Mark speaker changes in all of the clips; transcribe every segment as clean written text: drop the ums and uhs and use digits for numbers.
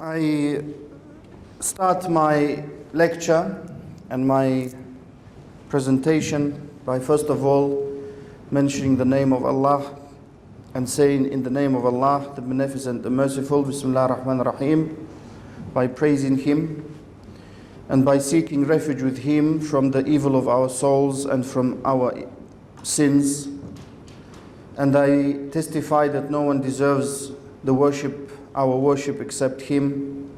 Speaker 1: I start my lecture and my presentation by first of all mentioning the name of Allah and saying, in the name of Allah, the Beneficent, the Merciful, Bismillah ar-Rahman ar-Rahim, by praising Him and by seeking refuge with Him from the evil of our souls and from our sins. And I testify that no one deserves our worship except Him,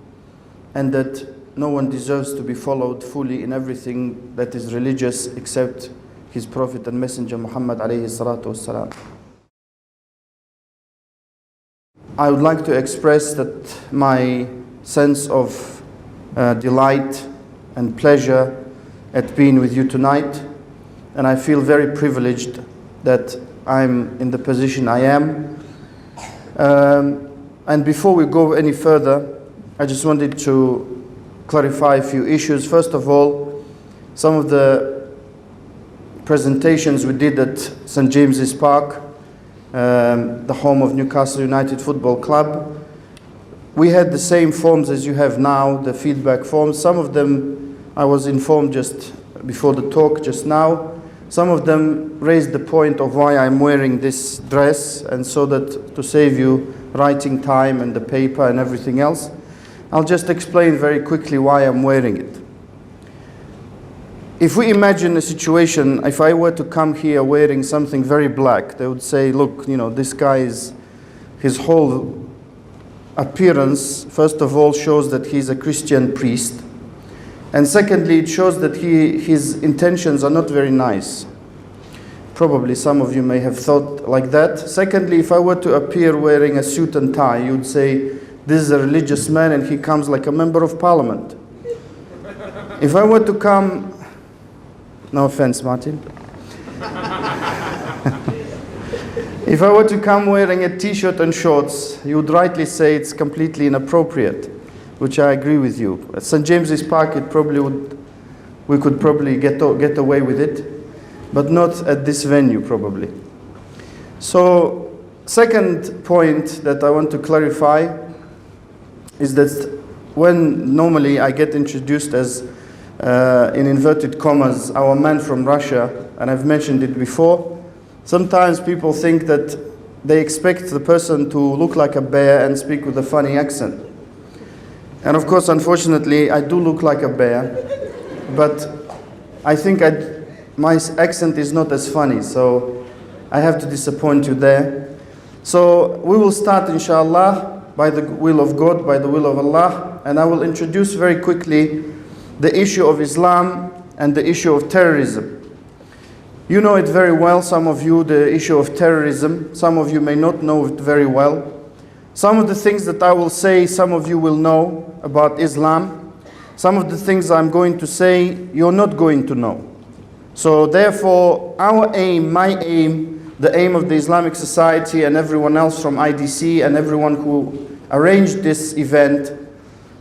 Speaker 1: and that no one deserves to be followed fully in everything that is religious except His Prophet and Messenger Muhammad alayhi salatu wassalam. I would like to express that my sense of delight and pleasure at being with you tonight, and I feel very privileged that I'm in the position I am. And before we go any further, I just wanted to clarify a few issues. First of all, some of the presentations we did at St. James's Park, the home of Newcastle United Football Club, we had the same forms as you have now, the feedback forms. Some of them I was informed just before the talk just now. Some of them raised the point of why I'm wearing this dress, and so that to save you writing time and the paper and everything else, I'll just explain very quickly why I'm wearing it. If we imagine a situation, if I were to come here wearing something very black, they would say, look, you know, this guy is, his whole appearance, first of all, shows that he's a Christian priest. And secondly, it shows that his intentions are not very nice. Probably some of you may have thought like that. Secondly, if I were to appear wearing a suit and tie, you'd say, this is a religious man and he comes like a member of parliament. If I were to come, no offense, Martin. If I were to come wearing a t-shirt and shorts, you would rightly say it's completely inappropriate, which I agree with you. At St. James's Park, we could probably get away with it, but not at this venue probably. So, second point that I want to clarify is that when normally I get introduced as, in inverted commas, our man from Russia, and I've mentioned it before, sometimes people think that they expect the person to look like a bear and speak with a funny accent. And of course, unfortunately, I do look like a bear, but I think my accent is not as funny, so I have to disappoint you there. So we will start, inshallah, by the will of God, by the will of Allah, and I will introduce very quickly the issue of Islam and the issue of terrorism. You know it very well, some of you, the issue of terrorism. Some of you may not know it very well. Some of the things that I will say, some of you will know about Islam. Some of the things I'm going to say, you're not going to know. So therefore, our aim, my aim, the aim of the Islamic Society and everyone else from IDC and everyone who arranged this event,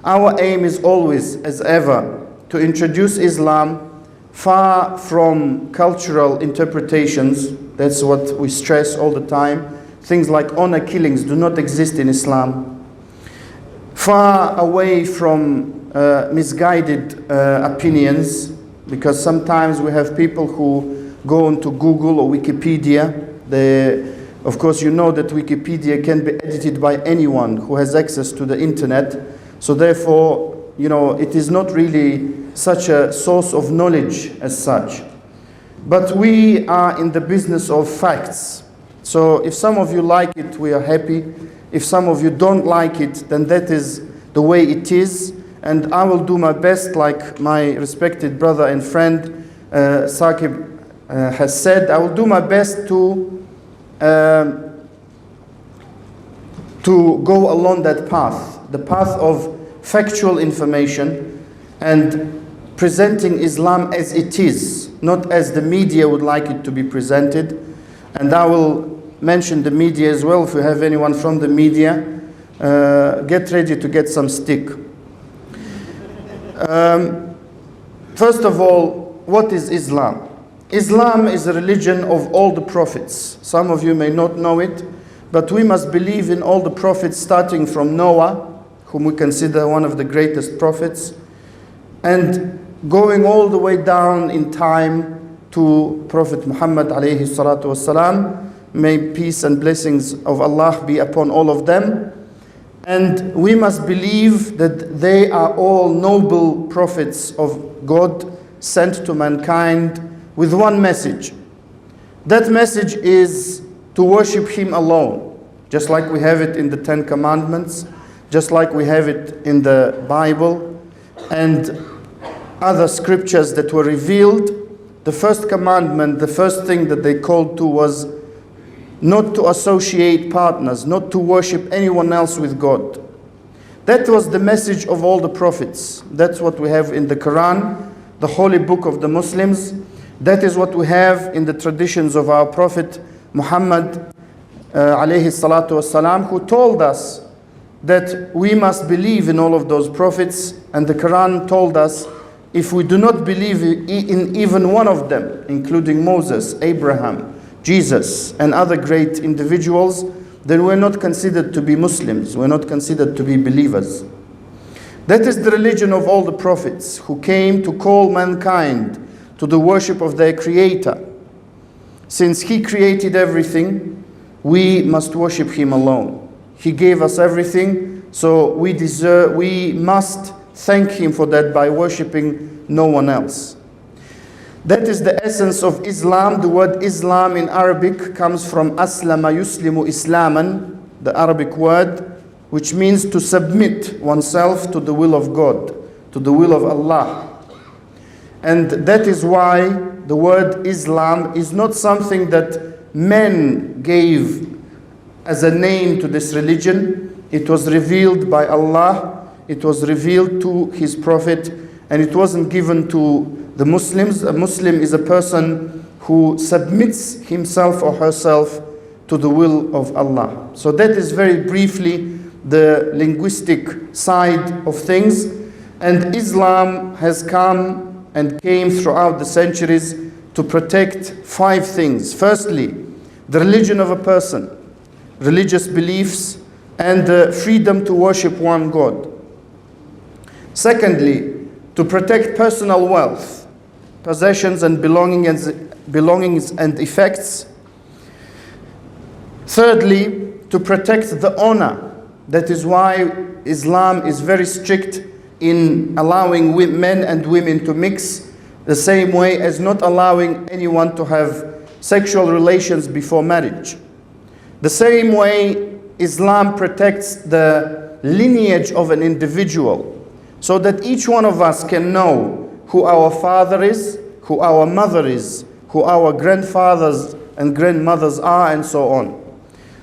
Speaker 1: our aim is always, as ever, to introduce Islam far from cultural interpretations. That's what we stress all the time. Things like honor killings do not exist in Islam. Far away from misguided opinions, because sometimes we have people who go onto Google or Wikipedia. Of course, you know that Wikipedia can be edited by anyone who has access to the internet. So therefore, you know, it is not really such a source of knowledge as such. But we are in the business of facts. So if some of you like it, we are happy. If some of you don't like it, then that is the way it is. And I will do my best, like my respected brother and friend Saqib has said, I will do my best to go along that path, the path of factual information and presenting Islam as it is, not as the media would like it to be presented. And I will mention the media as well. If you have anyone from the media, get ready to get some stick. First of all, what is Islam? Islam is a religion of all the prophets. Some of you may not know it, but we must believe in all the prophets starting from Noah, whom we consider one of the greatest prophets, and going all the way down in time to Prophet Muhammad alayhi salatu wasalam. May peace and blessings of Allah be upon all of them. And we must believe that they are all noble prophets of God sent to mankind with one message. That message is to worship Him alone, just like we have it in the Ten Commandments, just like we have it in the Bible and other scriptures that were revealed. The first commandment, the first thing that they called to was not to associate partners, not to worship anyone else with God. That was the message of all the prophets. That's what we have in the Quran, the holy book of the Muslims. That is what we have in the traditions of our Prophet Muhammad alayhi salatu wasalam, who told us that we must believe in all of those prophets. And the Quran told us, if we do not believe in even one of them, including Moses, Abraham, Jesus, and other great individuals, then we're not considered to be Muslims. We're not considered to be believers. That is the religion of all the prophets who came to call mankind to the worship of their Creator. Since He created everything, we must worship Him alone. He gave us everything, so we must thank Him for that by worshiping no one else. That is the essence of Islam. The word Islam in Arabic comes from aslama yuslimu islaman, the Arabic word, which means to submit oneself to the will of God, to the will of Allah. And that is why the word Islam is not something that men gave as a name to this religion. It was revealed by Allah, it was revealed to His Prophet, and it wasn't given to the Muslims. A Muslim is a person who submits himself or herself to the will of Allah. So that is very briefly the linguistic side of things. And Islam has come and came throughout the centuries to protect 5 things. Firstly, the religion of a person, religious beliefs, and the freedom to worship one God. Secondly, to protect personal wealth, possessions and belongings and effects. Thirdly, to protect the honor. That is why Islam is very strict in allowing men and women to mix, the same way as not allowing anyone to have sexual relations before marriage. The same way Islam protects the lineage of an individual, so that each one of us can know who our father is, who our mother is, who our grandfathers and grandmothers are, and so on.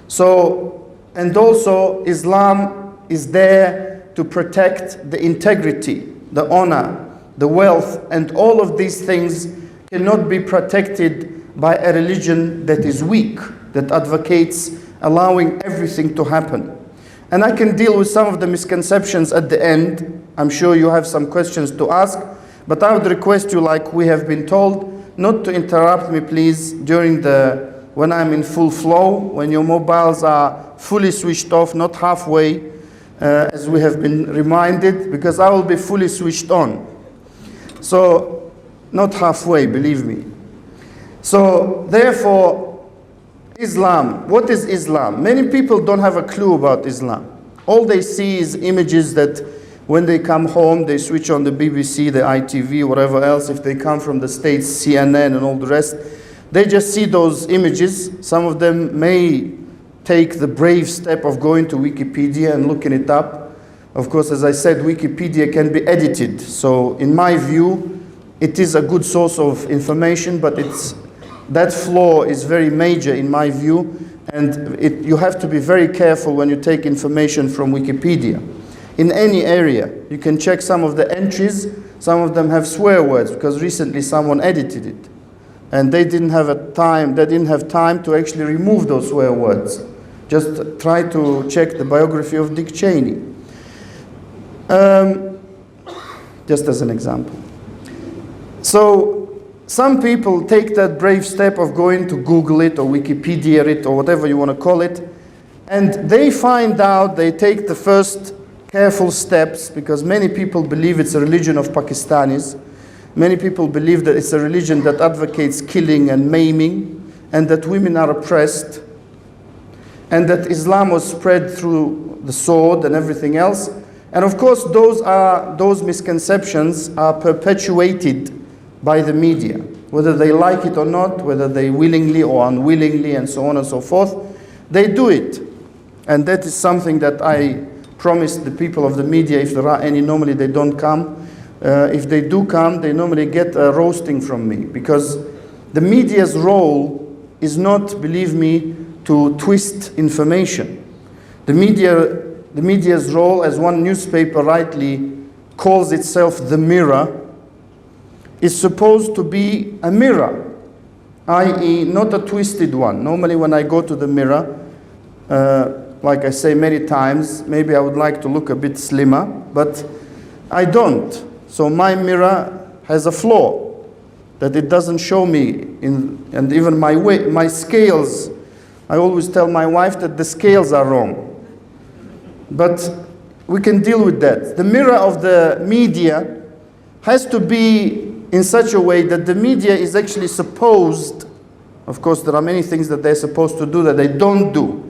Speaker 1: So, and also Islam is there to protect the integrity, the honor, the wealth, and all of these things cannot be protected by a religion that is weak, that advocates allowing everything to happen. And I can deal with some of the misconceptions at the end. I'm sure you have some questions to ask, but I would request you, like we have been told, not to interrupt me, please, when I'm in full flow, when your mobiles are fully switched off, not halfway, as we have been reminded, because I will be fully switched on. So, not halfway, believe me. So, therefore, Islam, what is Islam? Many people don't have a clue about Islam. All they see is images that when they come home, they switch on the BBC, the ITV, whatever else. If they come from the States, CNN and all the rest, they just see those images. Some of them may take the brave step of going to Wikipedia and looking it up. Of course, as I said, Wikipedia can be edited. So in my view, it is a good source of information, but that flaw is very major in my view, and you have to be very careful when you take information from Wikipedia. In any area, you can check some of the entries. Some of them have swear words, because recently someone edited it, and they didn't have time to actually remove those swear words. Just try to check the biography of Dick Cheney. Just as an example. So, some people take that brave step of going to Google it or Wikipedia it or whatever you want to call it, and they find out, they take the first careful steps, because many people believe it's a religion of Pakistanis. Many people believe that it's a religion that advocates killing and maiming, and that women are oppressed, and that Islam was spread through the sword and everything else. And of course, those misconceptions are perpetuated by the media, whether they like it or not, whether they willingly or unwillingly, and so on and so forth. They do it. And that is something that I promised the people of the media. If there are any, normally they don't come. If they do come, they normally get a roasting from me, because the media's role is not, believe me, to twist information. The media's role, as one newspaper rightly calls itself the mirror, is supposed to be a mirror, i.e. not a twisted one. Normally when I go to the mirror, like I say many times, maybe I would like to look a bit slimmer, but I don't. So my mirror has a flaw, that it doesn't show me, and even my weight, my scales, I always tell my wife that the scales are wrong. But we can deal with that. The mirror of the media has to be in such a way that the media is actually supposed, of course there are many things that they're supposed to do that they don't do.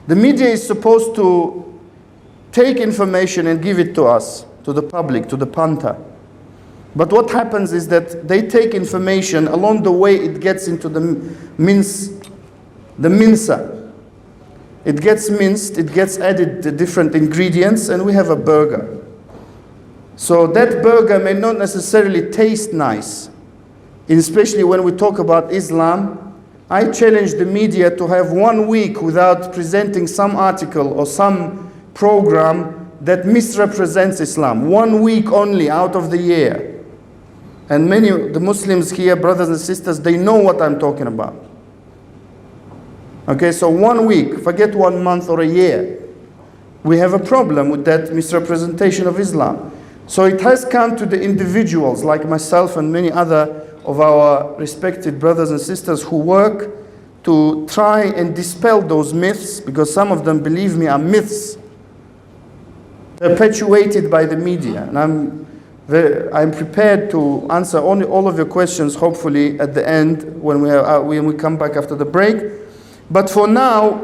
Speaker 1: The media is supposed to take information and give it to us, to the public, to the punter. But what happens is that they take information, along the way it gets into the mincer. It gets minced, it gets added the different ingredients, and we have a burger. So that burger may not necessarily taste nice, especially when we talk about Islam. I challenge the media to have 1 week without presenting some article or some program that misrepresents Islam. 1 week only out of the year. And many of the Muslims here, brothers and sisters, they know what I'm talking about. Okay, so 1 week, forget 1 month or a year. We have a problem with that misrepresentation of Islam. So it has come to the individuals like myself and many other of our respected brothers and sisters who work to try and dispel those myths, because some of them, believe me, are myths perpetuated by the media. And I'm prepared to answer all of your questions, hopefully at the end when we come back after the break. But for now,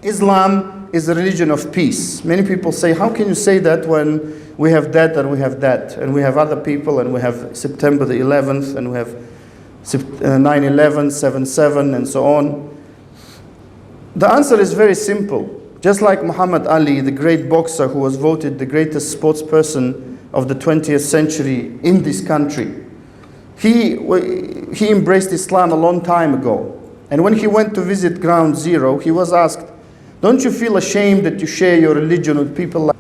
Speaker 1: Islam is a religion of peace. Many people say, how can you say that when we have that and we have that, and we have other people, and we have September the 11th, and we have 9/11, 7/7, and so on? The answer is very simple. Just like Muhammad Ali, the great boxer who was voted the greatest sportsperson of the 20th century in this country, he embraced Islam a long time ago. And when he went to visit Ground Zero, he was asked, don't you feel ashamed that you share your religion with people like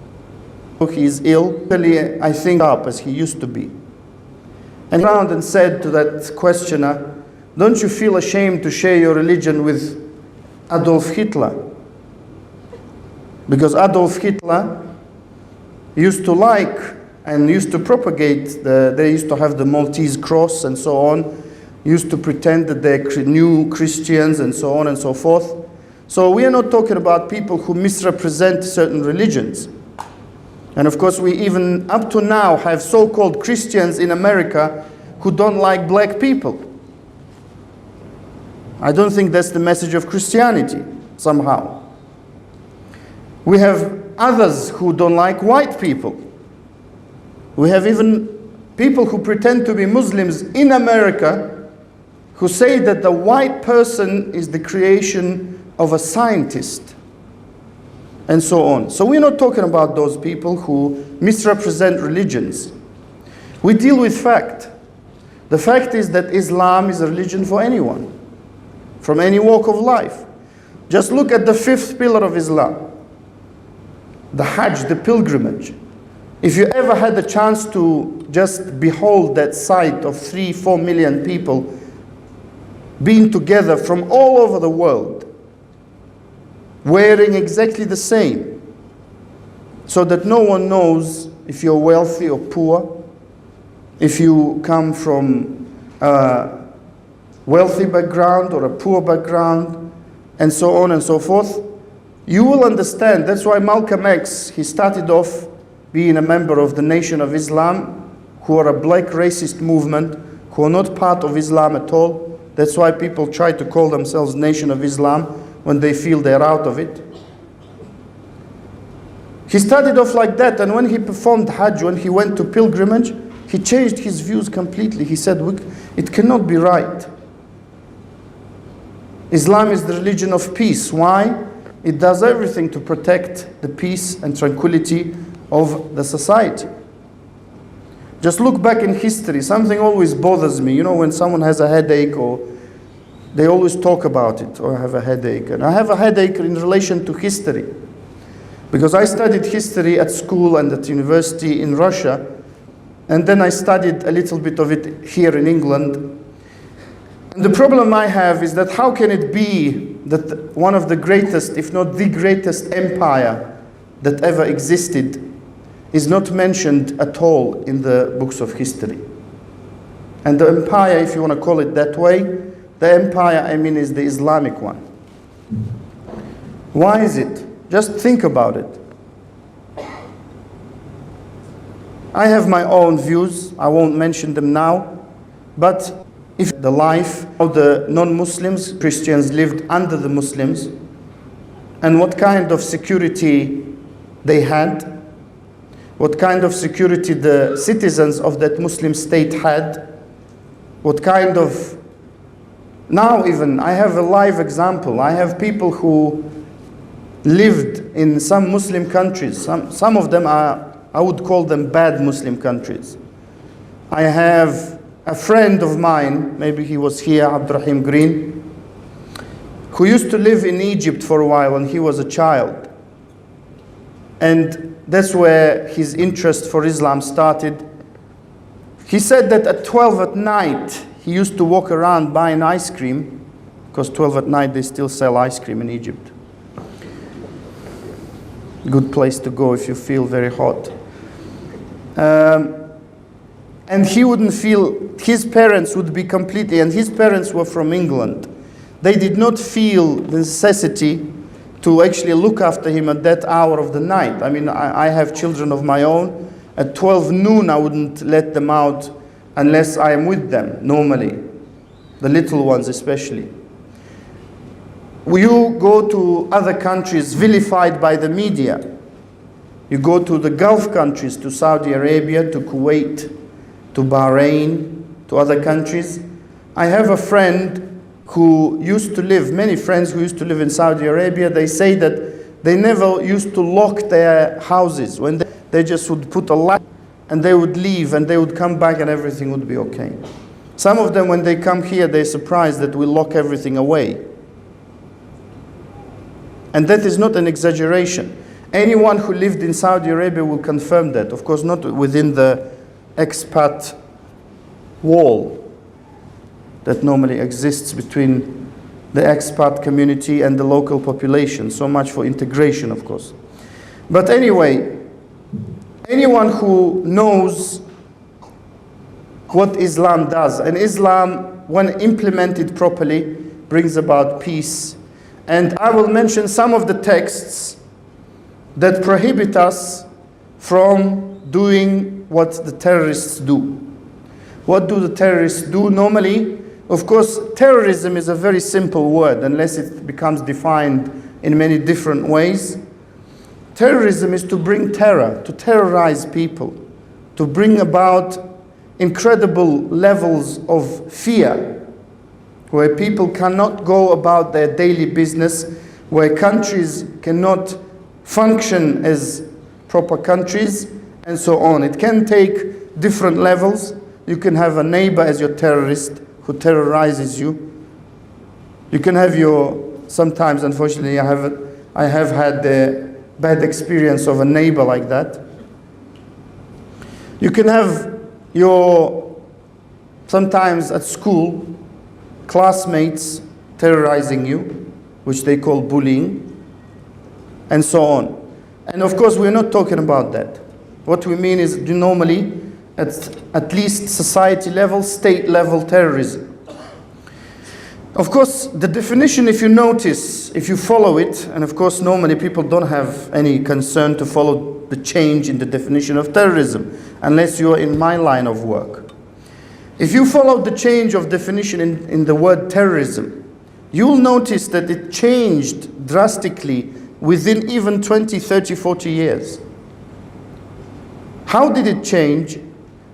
Speaker 1: he is ill? Really, I think up as he used to be. And he turned and said to that questioner, don't you feel ashamed to share your religion with Adolf Hitler? Because Adolf Hitler used to like and used to propagate, they used to have the Maltese cross and so on, used to pretend that they're new Christians and so on and so forth. So we are not talking about people who misrepresent certain religions. And of course we even up to now have so-called Christians in America who don't like black people. I don't think that's the message of Christianity somehow. We have others who don't like white people. We have even people who pretend to be Muslims in America who say that the white person is the creation of a scientist, and so on. So we're not talking about those people who misrepresent religions. We deal with fact. The fact is that Islam is a religion for anyone, from any walk of life. Just look at the fifth pillar of Islam, the Hajj, the pilgrimage. If you ever had the chance to just behold that sight of 3-4 million people being together from all over the world, wearing exactly the same, so that no one knows if you're wealthy or poor, if you come from a wealthy background or a poor background, and so on and so forth. You will understand, that's why Malcolm X, he started off being a member of the Nation of Islam, who are a black racist movement, who are not part of Islam at all. That's why people try to call themselves Nation of Islam when they feel they're out of it. He started off like that, and when he performed Hajj, when he went to pilgrimage, he changed his views completely. He said, it cannot be right. Islam is the religion of peace. Why? It does everything to protect the peace and tranquility of the society. Just look back in history. Something always bothers me. You know, when someone has a headache, or they always talk about it, or I have a headache. And I have a headache in relation to history. Because I studied history at school and at university in Russia. And then I studied a little bit of it here in England. And the problem I have is that how can it be that one of the greatest, if not the greatest empire that ever existed is not mentioned at all in the books of history? And the empire, if you want to call it that way, the empire I mean is the Islamic one. Why is it? Just think about it. I have my own views, I won't mention them now, but if the life of the non-Muslims, Christians lived under the Muslims, and what kind of security they had, what kind of security the citizens of that Muslim state had, what kind of... Now even, I have a live example. I have people who lived in some Muslim countries. Some of them are, I would call them bad Muslim countries. I have a friend of mine, maybe he was here, Abdurrahim Green, who used to live in Egypt for a while when he was a child. And that's where his interest for Islam started. He said that at 12 at night, he used to walk around buying ice cream, because 12 at night they still sell ice cream in Egypt. Good place to go if you feel very hot. And he wouldn't feel, his parents would be completely, and his parents were from England. They did not feel the necessity to actually look after him at that hour of the night. I mean, I have children of my own. At 12 noon, I wouldn't let them out unless I am with them, normally. The little ones especially. You go to other countries vilified by the media. You go to the Gulf countries, to Saudi Arabia, to Kuwait, to Bahrain, to other countries. I have a friend who used to live, many friends who used to live in Saudi Arabia, they say that they never used to lock their houses. When they just would put a lock and they would leave and they would come back and everything would be okay. Some of them, when they come here, they're surprised that we lock everything away. And that is not an exaggeration. Anyone who lived in Saudi Arabia will confirm that. Of course, not within the expat wall that normally exists between the expat community and the local population. So much for integration, of course. But anyway, anyone who knows what Islam does, and Islam, when implemented properly, brings about peace. And I will mention some of the texts that prohibit us from doing what the terrorists do. What do the terrorists do? Normally, of course, terrorism is a very simple word unless it becomes defined in many different ways. Terrorism is to bring terror, to terrorize people, to bring about incredible levels of fear, where people cannot go about their daily business, where countries cannot function as proper countries, and so on. It can take different levels. You can have a neighbor as your terrorist who terrorizes you. You can have sometimes, unfortunately, I have had the bad experience of a neighbor like that. You can have sometimes at school, classmates terrorizing you, which they call bullying, and so on. And of course, we're not talking about that. What we mean is normally, at least society level, state level terrorism. Of course, the definition, if you notice, if you follow it, and of course normally people don't have any concern to follow the change in the definition of terrorism, unless you are in my line of work. If you follow the change of definition in the word terrorism, you will notice that it changed drastically within even 20, 30, 40 years. How did it change?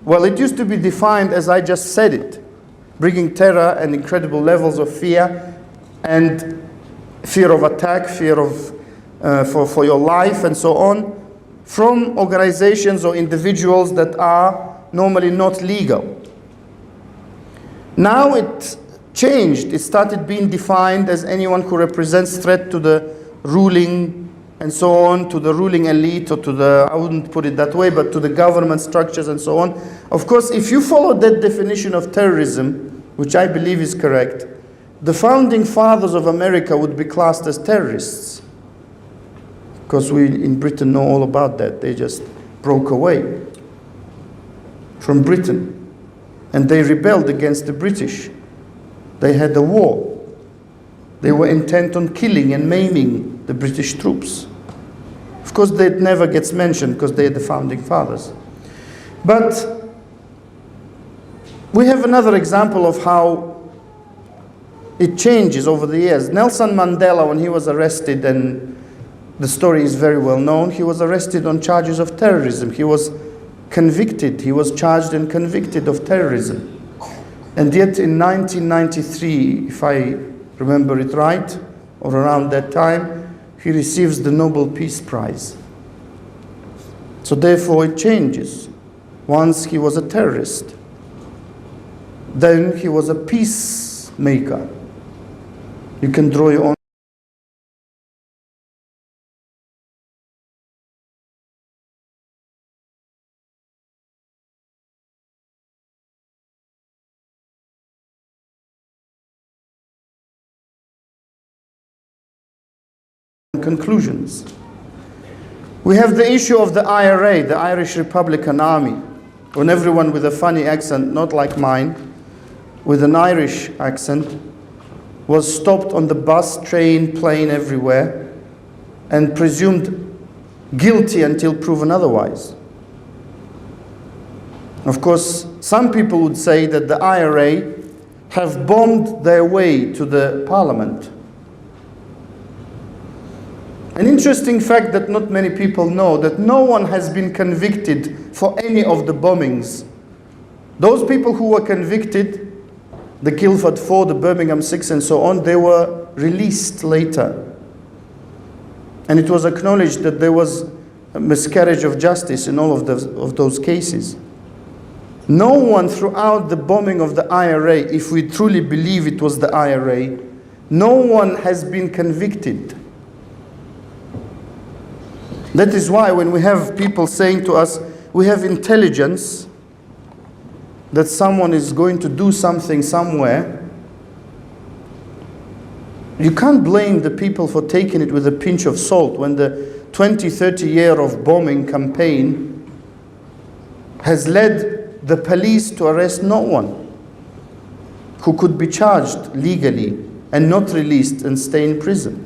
Speaker 1: Well, it used to be defined as I just said it, bringing terror and incredible levels of fear and fear of attack, fear of for your life and so on, from organizations or individuals that are normally not legal. Now it changed. It started being defined as anyone who represents threat to the ruling and so on, to the ruling elite, or to the, I wouldn't put it that way, but to the government structures and so on. Of course, if you follow that definition of terrorism, which I believe is correct, the founding fathers of America would be classed as terrorists. Because we in Britain know all about that. They just broke away from Britain. And they rebelled against the British. They had a war. They were intent on killing and maiming the British troops. Of course, that never gets mentioned because they're the founding fathers. But we have another example of how it changes over the years. Nelson Mandela, when he was arrested, and the story is very well known, he was arrested on charges of terrorism. He was convicted, he was charged and convicted of terrorism. And yet in 1993, if I remember it right, or around that time, he receives the Nobel Peace Prize. So therefore it changes. Once he was a terrorist, then he was a peacemaker. You can draw your own conclusions. We have the issue of the IRA, the Irish Republican Army, when everyone with a funny accent, not like mine, with an Irish accent, was stopped on the bus, train, plane, everywhere, and presumed guilty until proven otherwise. Of course, some people would say that the IRA have bombed their way to the parliament. An interesting fact that not many people know, that no one has been convicted for any of the bombings. Those people who were convicted, the Guildford 4, the Birmingham 6 and so on, they were released later. And it was acknowledged that there was a miscarriage of justice in all of those cases. No one throughout the bombing of the IRA, if we truly believe it was the IRA, no one has been convicted. That is why when we have people saying to us, we have intelligence that someone is going to do something somewhere, you can't blame the people for taking it with a pinch of salt when the 20, 30 year of bombing campaign has led the police to arrest no one who could be charged legally and not released and stay in prison.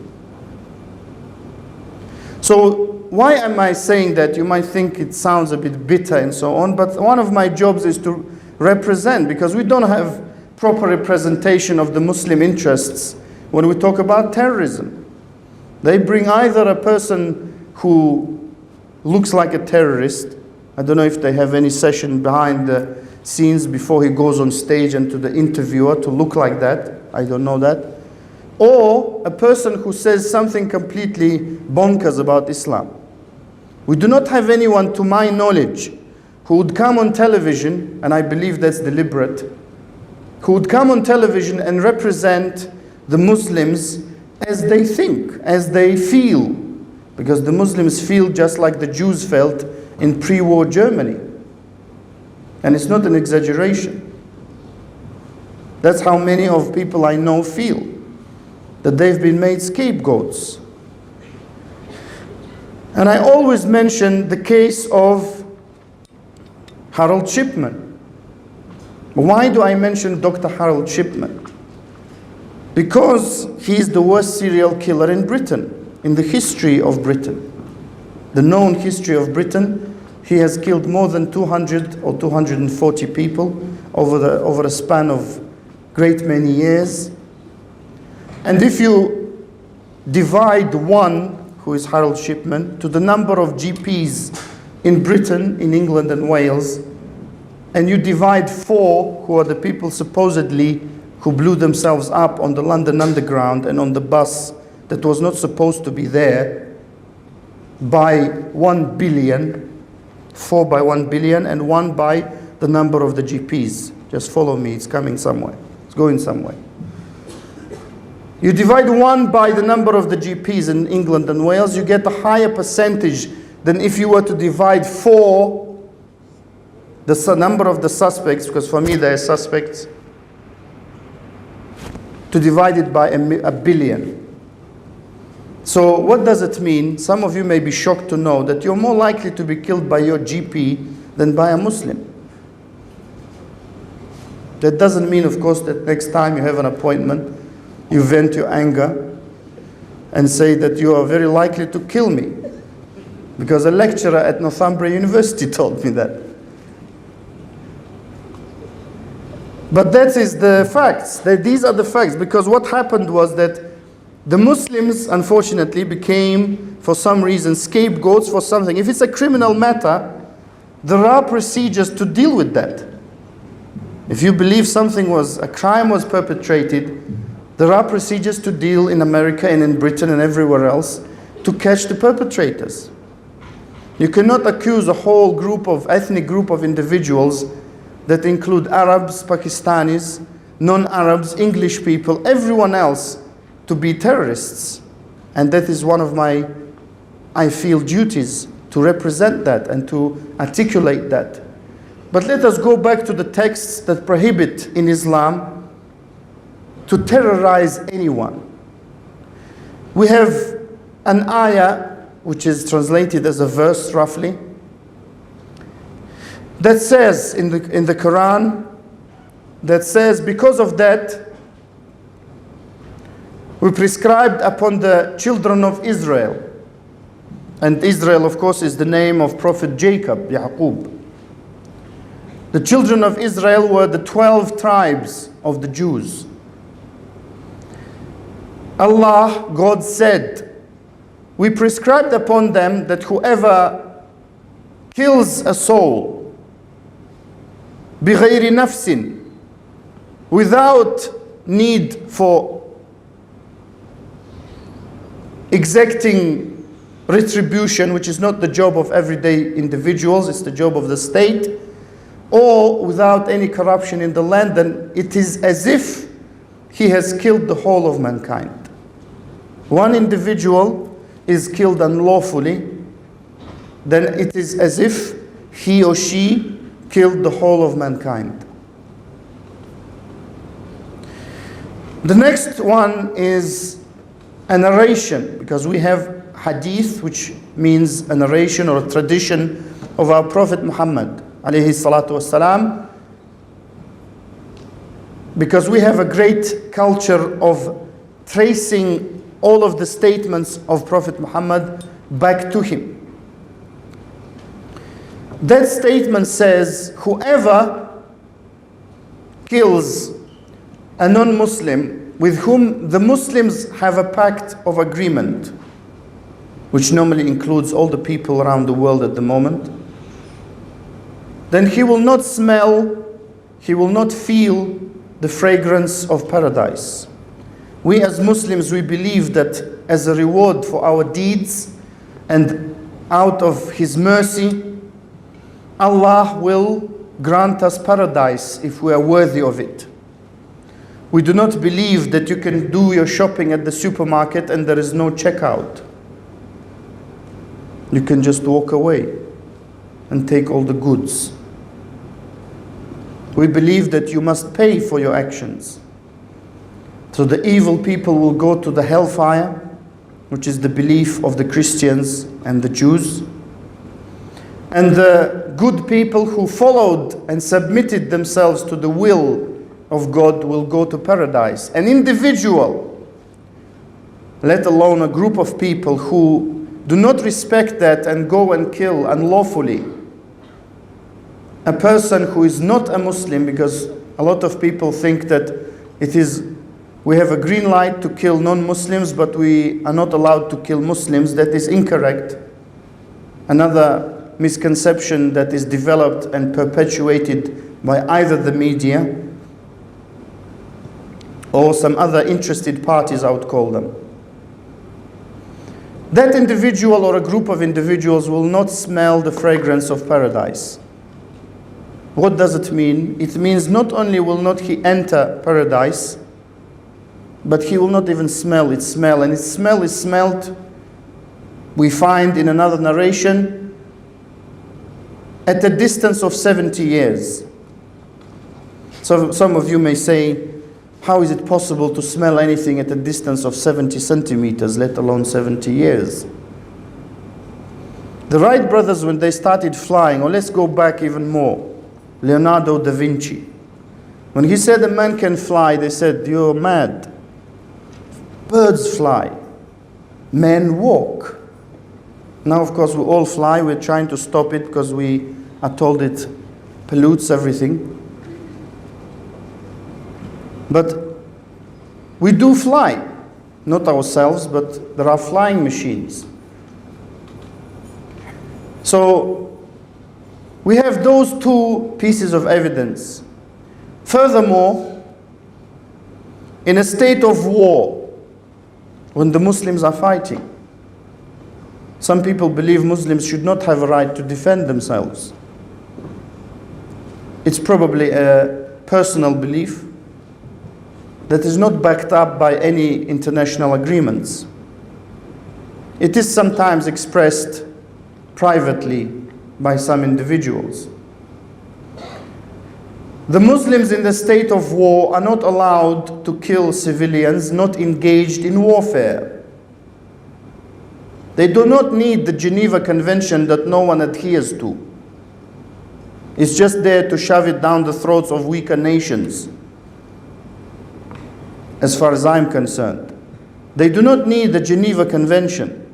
Speaker 1: So why am I saying that? You might think it sounds a bit bitter and so on, but one of my jobs is to represent, because we don't have proper representation of the Muslim interests when we talk about terrorism. They bring either a person who looks like a terrorist, I don't know if they have any session behind the scenes before he goes on stage and to the interviewer to look like that, I don't know that, or a person who says something completely bonkers about Islam. We do not have anyone, to my knowledge, who would come on television, and I believe that's deliberate, who would come on television and represent the Muslims as they think, as they feel. Because the Muslims feel just like the Jews felt in pre-war Germany. And it's not an exaggeration. That's how many of people I know feel, that they've been made scapegoats. And I always mention the case of Harold Shipman. Why do I mention Dr. Harold Shipman? Because he is the worst serial killer in Britain, in the history of Britain. The known history of Britain, he has killed more than 200 or 240 people over a span of great many years. And if you divide one, who is Harold Shipman, to the number of GPs in Britain, in England and Wales, and you divide 4, who are the people supposedly who blew themselves up on the London Underground and on the bus that was not supposed to be there, by 1 billion, 4 by 1 billion, and 1 by the number of the GPs. Just follow me, it's coming somewhere. It's going somewhere. You divide 1 by the number of the GPs in England and Wales, you get a higher percentage than if you were to divide 4, the number of the suspects, because for me they are suspects, to divide it by a billion. So what does it mean? Some of you may be shocked to know that you're more likely to be killed by your GP than by a Muslim. That doesn't mean, of course, that next time you have an appointment, you vent your anger and say that you are very likely to kill me. Because a lecturer at Northumbria University told me that. But that is the facts. These are the facts. Because what happened was that the Muslims, unfortunately, became, for some reason, scapegoats for something. If it's a criminal matter, there are procedures to deal with that. If you believe a crime was perpetrated, there are procedures to deal in America and in Britain and everywhere else to catch the perpetrators. You cannot accuse a whole ethnic group of individuals that include Arabs, Pakistanis, non-Arabs, English people, everyone else, to be terrorists. And that is one of my, I feel, duties, to represent that and to articulate that. But let us go back to the texts that prohibit in Islam to terrorize anyone. We have an ayah, which is translated as a verse roughly, that says in the Quran, that says, because of that, we prescribed upon the children of Israel. And Israel, of course, is the name of Prophet Jacob, Yaqub. The children of Israel were the 12 tribes of the Jews. Allah, God said, we prescribed upon them that whoever kills a soul, بِغَيْرِ نَفْسٍ, without need for exacting retribution, which is not the job of everyday individuals, it's the job of the state, or without any corruption in the land, then it is as if he has killed the whole of mankind. One individual is killed unlawfully, then it is as if he or she killed the whole of mankind. The next one is a narration, because we have hadith, which means a narration or a tradition of our Prophet Muhammad alayhi salatu wasalam, because we have a great culture of tracing all of the statements of Prophet Muhammad back to him. That statement says, whoever kills a non-Muslim with whom the Muslims have a pact of agreement, which normally includes all the people around the world at the moment, then he will not smell, he will not feel the fragrance of paradise. We as Muslims, we believe that as a reward for our deeds and out of His mercy, Allah will grant us paradise if we are worthy of it. We do not believe that you can do your shopping at the supermarket and there is no checkout. You can just walk away and take all the goods. We believe that you must pay for your actions. So the evil people will go to the hellfire, which is the belief of the Christians and the Jews. And the good people who followed and submitted themselves to the will of God will go to paradise. An individual, let alone a group of people who do not respect that and go and kill unlawfully a person who is not a Muslim, because a lot of people think that we have a green light to kill non-Muslims, but we are not allowed to kill Muslims. That is incorrect. Another misconception that is developed and perpetuated by either the media or some other interested parties, I would call them. That individual or a group of individuals will not smell the fragrance of paradise. What does it mean? It means not only will not he enter paradise, but he will not even smell its smell. And its smell is smelt, we find in another narration, at a distance of 70 years. So some of you may say, how is it possible to smell anything at a distance of 70 centimeters, let alone 70 years? The Wright brothers, when they started flying, or let's go back even more, Leonardo da Vinci, when he said a man can fly, they said, you're mad. Birds fly, men walk. Now, of course, we all fly. We're trying to stop it because we are told it pollutes everything. But we do fly, not ourselves, but there are flying machines. So we have those two pieces of evidence. Furthermore, in a state of war, when the Muslims are fighting, some people believe Muslims should not have a right to defend themselves. It's probably a personal belief that is not backed up by any international agreements. It is sometimes expressed privately by some individuals. The Muslims in the state of war are not allowed to kill civilians not engaged in warfare. They do not need the Geneva Convention that no one adheres to. It's just there to shove it down the throats of weaker nations, as far as I'm concerned. They do not need the Geneva Convention.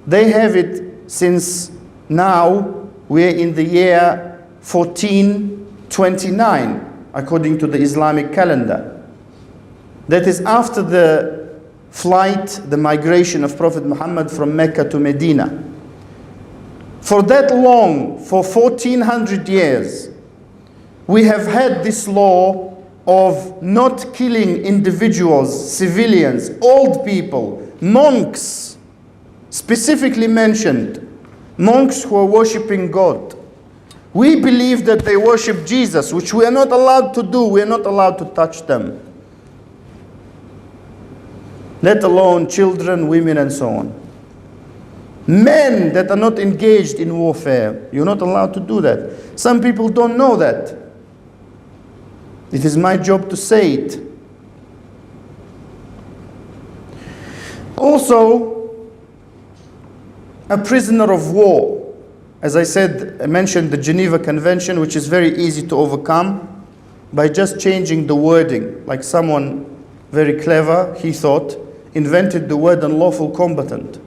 Speaker 1: They have it since now we're in the year 1429, according to the Islamic calendar. That is after the flight, the migration of Prophet Muhammad from Mecca to Medina. For that long, for 1400 years, we have had this law of not killing individuals, civilians, old people, monks, specifically mentioned, monks who are worshipping God. We believe that they worship Jesus, which we are not allowed to do. We are not allowed to touch them, let alone children, women, and so on. Men that are not engaged in warfare, you're not allowed to do that. Some people don't know that. It is my job to say it. Also, a prisoner of war. As I said, I mentioned the Geneva Convention, which is very easy to overcome by just changing the wording. Like someone very clever, he thought, invented the word unlawful combatant.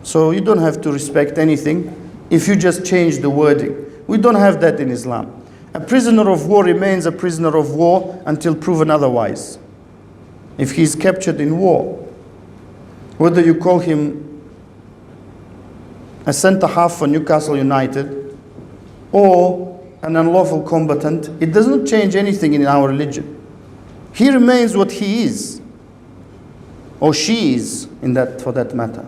Speaker 1: So you don't have to respect anything if you just change the wording. We don't have that in Islam. A prisoner of war remains a prisoner of war until proven otherwise. If he is captured in war, whether you call him a centre-half for Newcastle United or an unlawful combatant, it does not change anything in our religion. He remains what he is, or she is, for that matter.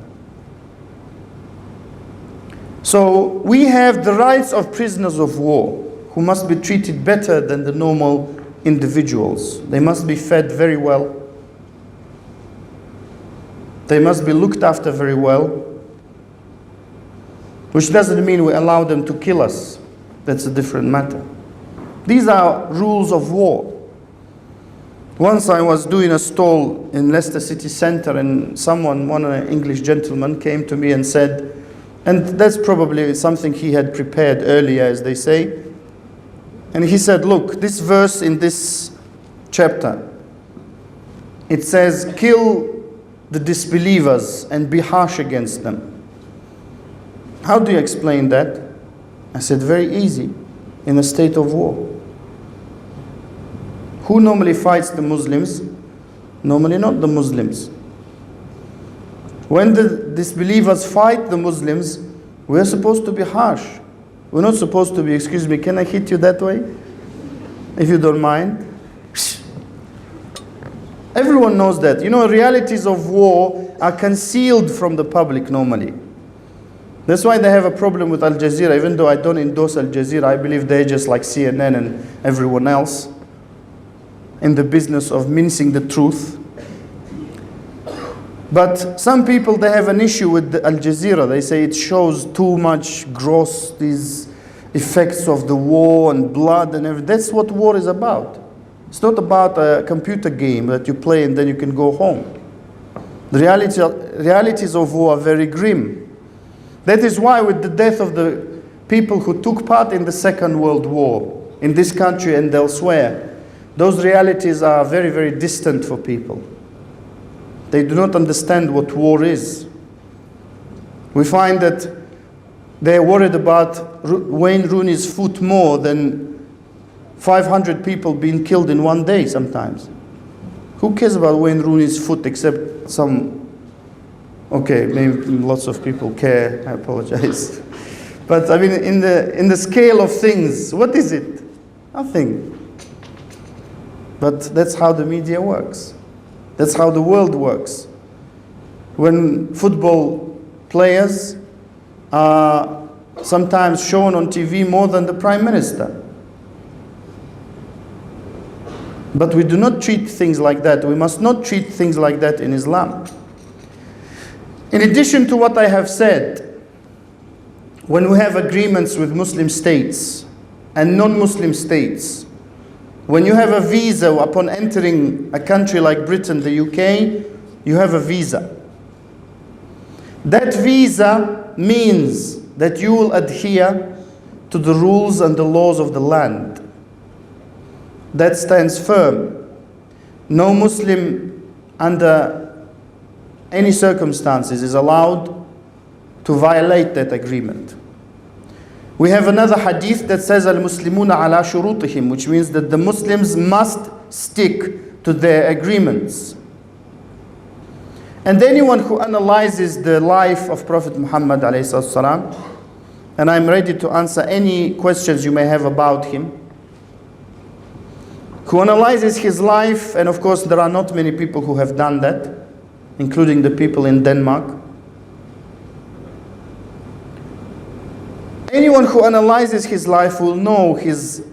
Speaker 1: So we have the rights of prisoners of war, who must be treated better than the normal individuals. They must be fed very well. They must be looked after very well, which doesn't mean we allow them to kill us. That's a different matter. These are rules of war. Once I was doing a stall in Leicester city centre, and one English gentleman came to me and said, and that's probably something he had prepared earlier, as they say, And he said, look, this verse in this chapter, it says, kill the disbelievers and be harsh against them. How do you explain that? I said, very easy, in a state of war. Who normally fights the Muslims? Normally not the Muslims. When the disbelievers fight the Muslims, we're supposed to be harsh. We're not supposed to be, excuse me, can I hit you that way? If you don't mind. Everyone knows that. You know, realities of war are concealed from the public normally. That's why they have a problem with Al Jazeera. Even though I don't endorse Al Jazeera, I believe they're just like CNN and everyone else in the business of mincing the truth. But some people, they have an issue with Al Jazeera. They say it shows too much gross, these effects of the war and blood and everything. That's what war is about. It's not about a computer game that you play and then you can go home. The realities of war are very grim. That is why with the death of the people who took part in the Second World War, in this country and elsewhere, those realities are very, very distant for people. They do not understand what war is. We find that they're worried about Wayne Rooney's foot more than 500 people being killed in one day sometimes. Who cares about Wayne Rooney's foot except some, okay, maybe lots of people care, I apologize. But I mean, in the scale of things, what is it? Nothing. But that's how the media works. That's how the world works. When football players are sometimes shown on TV more than the Prime Minister. But we do not treat things like that. We must not treat things like that in Islam. In addition to what I have said, when we have agreements with Muslim states and non-Muslim states, when you have a visa upon entering a country like Britain, the UK, you have a visa. That visa means that you will adhere to the rules and the laws of the land. That stands firm. No Muslim under any circumstances is allowed to violate that agreement. We have another hadith that says al-Muslimuna ala shurutihim, which means that the Muslims must stick to their agreements. And anyone who analyzes the life of Prophet Muhammad ﷺ, and I'm ready to answer any questions you may have about him, who analyzes his life, and of course there are not many people who have done that, including the people in Denmark. Anyone who analyzes his life will know his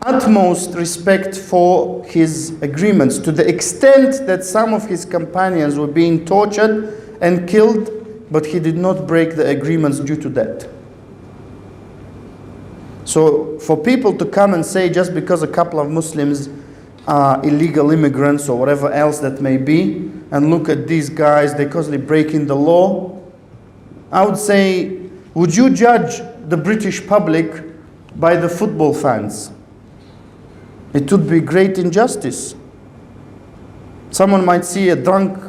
Speaker 1: utmost respect for his agreements, to the extent that some of his companions were being tortured and killed, but he did not break the agreements due to that. So for people to come and say just because a couple of Muslims are illegal immigrants or whatever else that may be, and look at these guys, they're constantly breaking the law, I would say, would you judge the British public by the football fans? It would be great injustice. Someone might see a drunk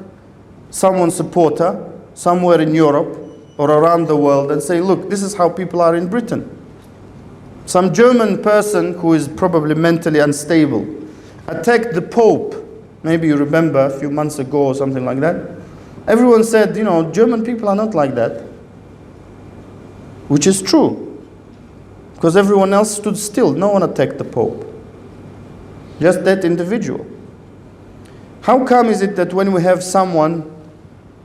Speaker 1: someone's supporter somewhere in Europe or around the world and say, look, this is how people are in Britain. Some German person who is probably mentally unstable attacked the Pope. Maybe you remember a few months ago or something like that. Everyone said, you know, German people are not like that. Which is true. Because everyone else stood still. No one attacked the Pope. Just that individual. How come is it that when we have someone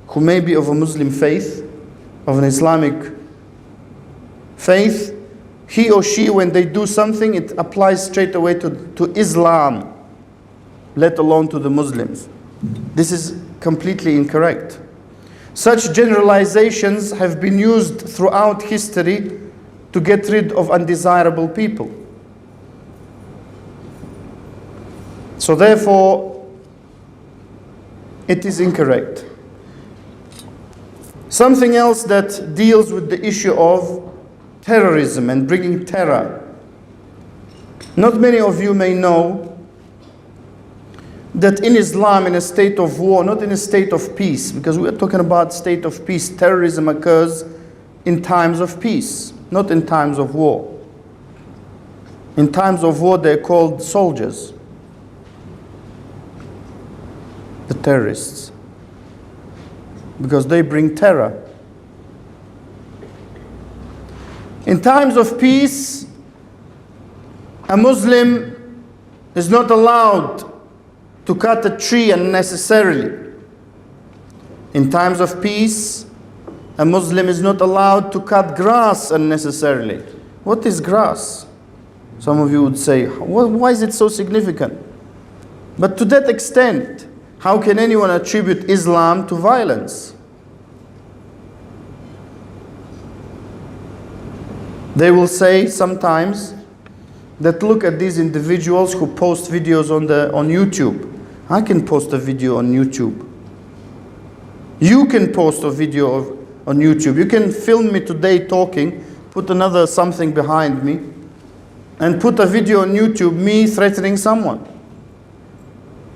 Speaker 1: who may be of a Muslim faith, of an Islamic faith, he or she, when they do something, it applies straight away to Islam, let alone to the Muslims? This is completely incorrect. Such generalizations have been used throughout history to get rid of undesirable people. So therefore, it is incorrect. Something else that deals with the issue of terrorism and bringing terror. Not many of you may know that in Islam, in a state of war, not in a state of peace, because we are talking about state of peace, terrorism occurs in times of peace, not in times of war. In times of war, they're called soldiers, the terrorists, because they bring terror. In times of peace, a Muslim is not allowed to cut a tree unnecessarily. In times of peace, a Muslim is not allowed to cut grass unnecessarily. What is grass? Some of you would say, why is it so significant? But to that extent, how can anyone attribute Islam to violence? They will say sometimes that look at these individuals who post videos on YouTube. I can post a video on YouTube. You can post a video on YouTube. You can film me today talking, put another something behind me, and put a video on YouTube, me threatening someone.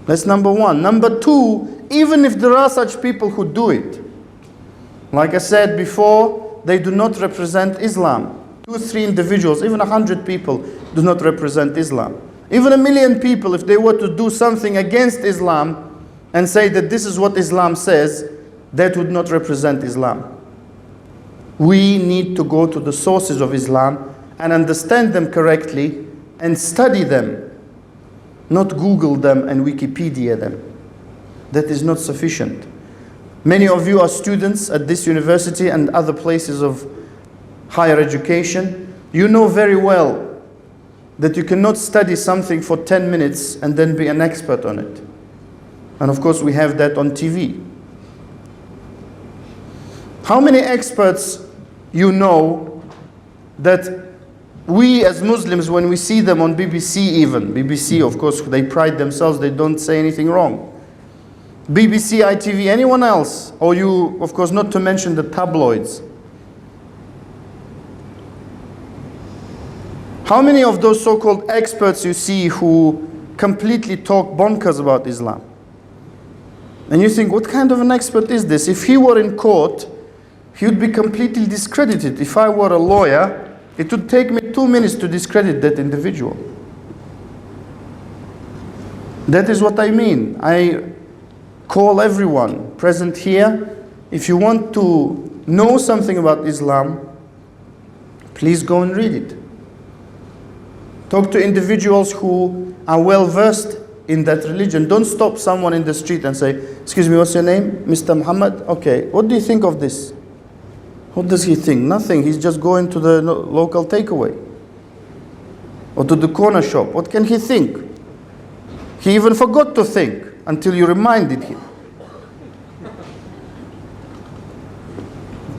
Speaker 1: That's number one. Number two, even if there are such people who do it, like I said before, they do not represent Islam. 2 or 3 individuals, even 100 people do not represent Islam. Even 1 million people, if they were to do something against Islam and say that this is what Islam says, that would not represent Islam. We need to go to the sources of Islam and understand them correctly and study them, not Google them and Wikipedia them. That is not sufficient. Many of you are students at this university and other places of higher education. You know very well that you cannot study something for 10 minutes and then be an expert on it. And of course we have that on TV. How many experts you know that we as Muslims, when we see them on BBC even, BBC of course they pride themselves, they don't say anything wrong. BBC, ITV, anyone else, or you, of course not to mention the tabloids. How many of those so-called experts you see who completely talk bonkers about Islam? And you think, what kind of an expert is this? If he were in court, he would be completely discredited. If I were a lawyer, it would take me 2 minutes to discredit that individual. That is what I mean. I call everyone present here, if you want to know something about Islam, please go and read it. Talk to individuals who are well versed in that religion. Don't stop someone in the street and say, excuse me, what's your name? Mr. Muhammad? Okay, what do you think of this? What does he think? Nothing. He's just going to the local takeaway or to the corner shop. What can he think? He even forgot to think until you reminded him.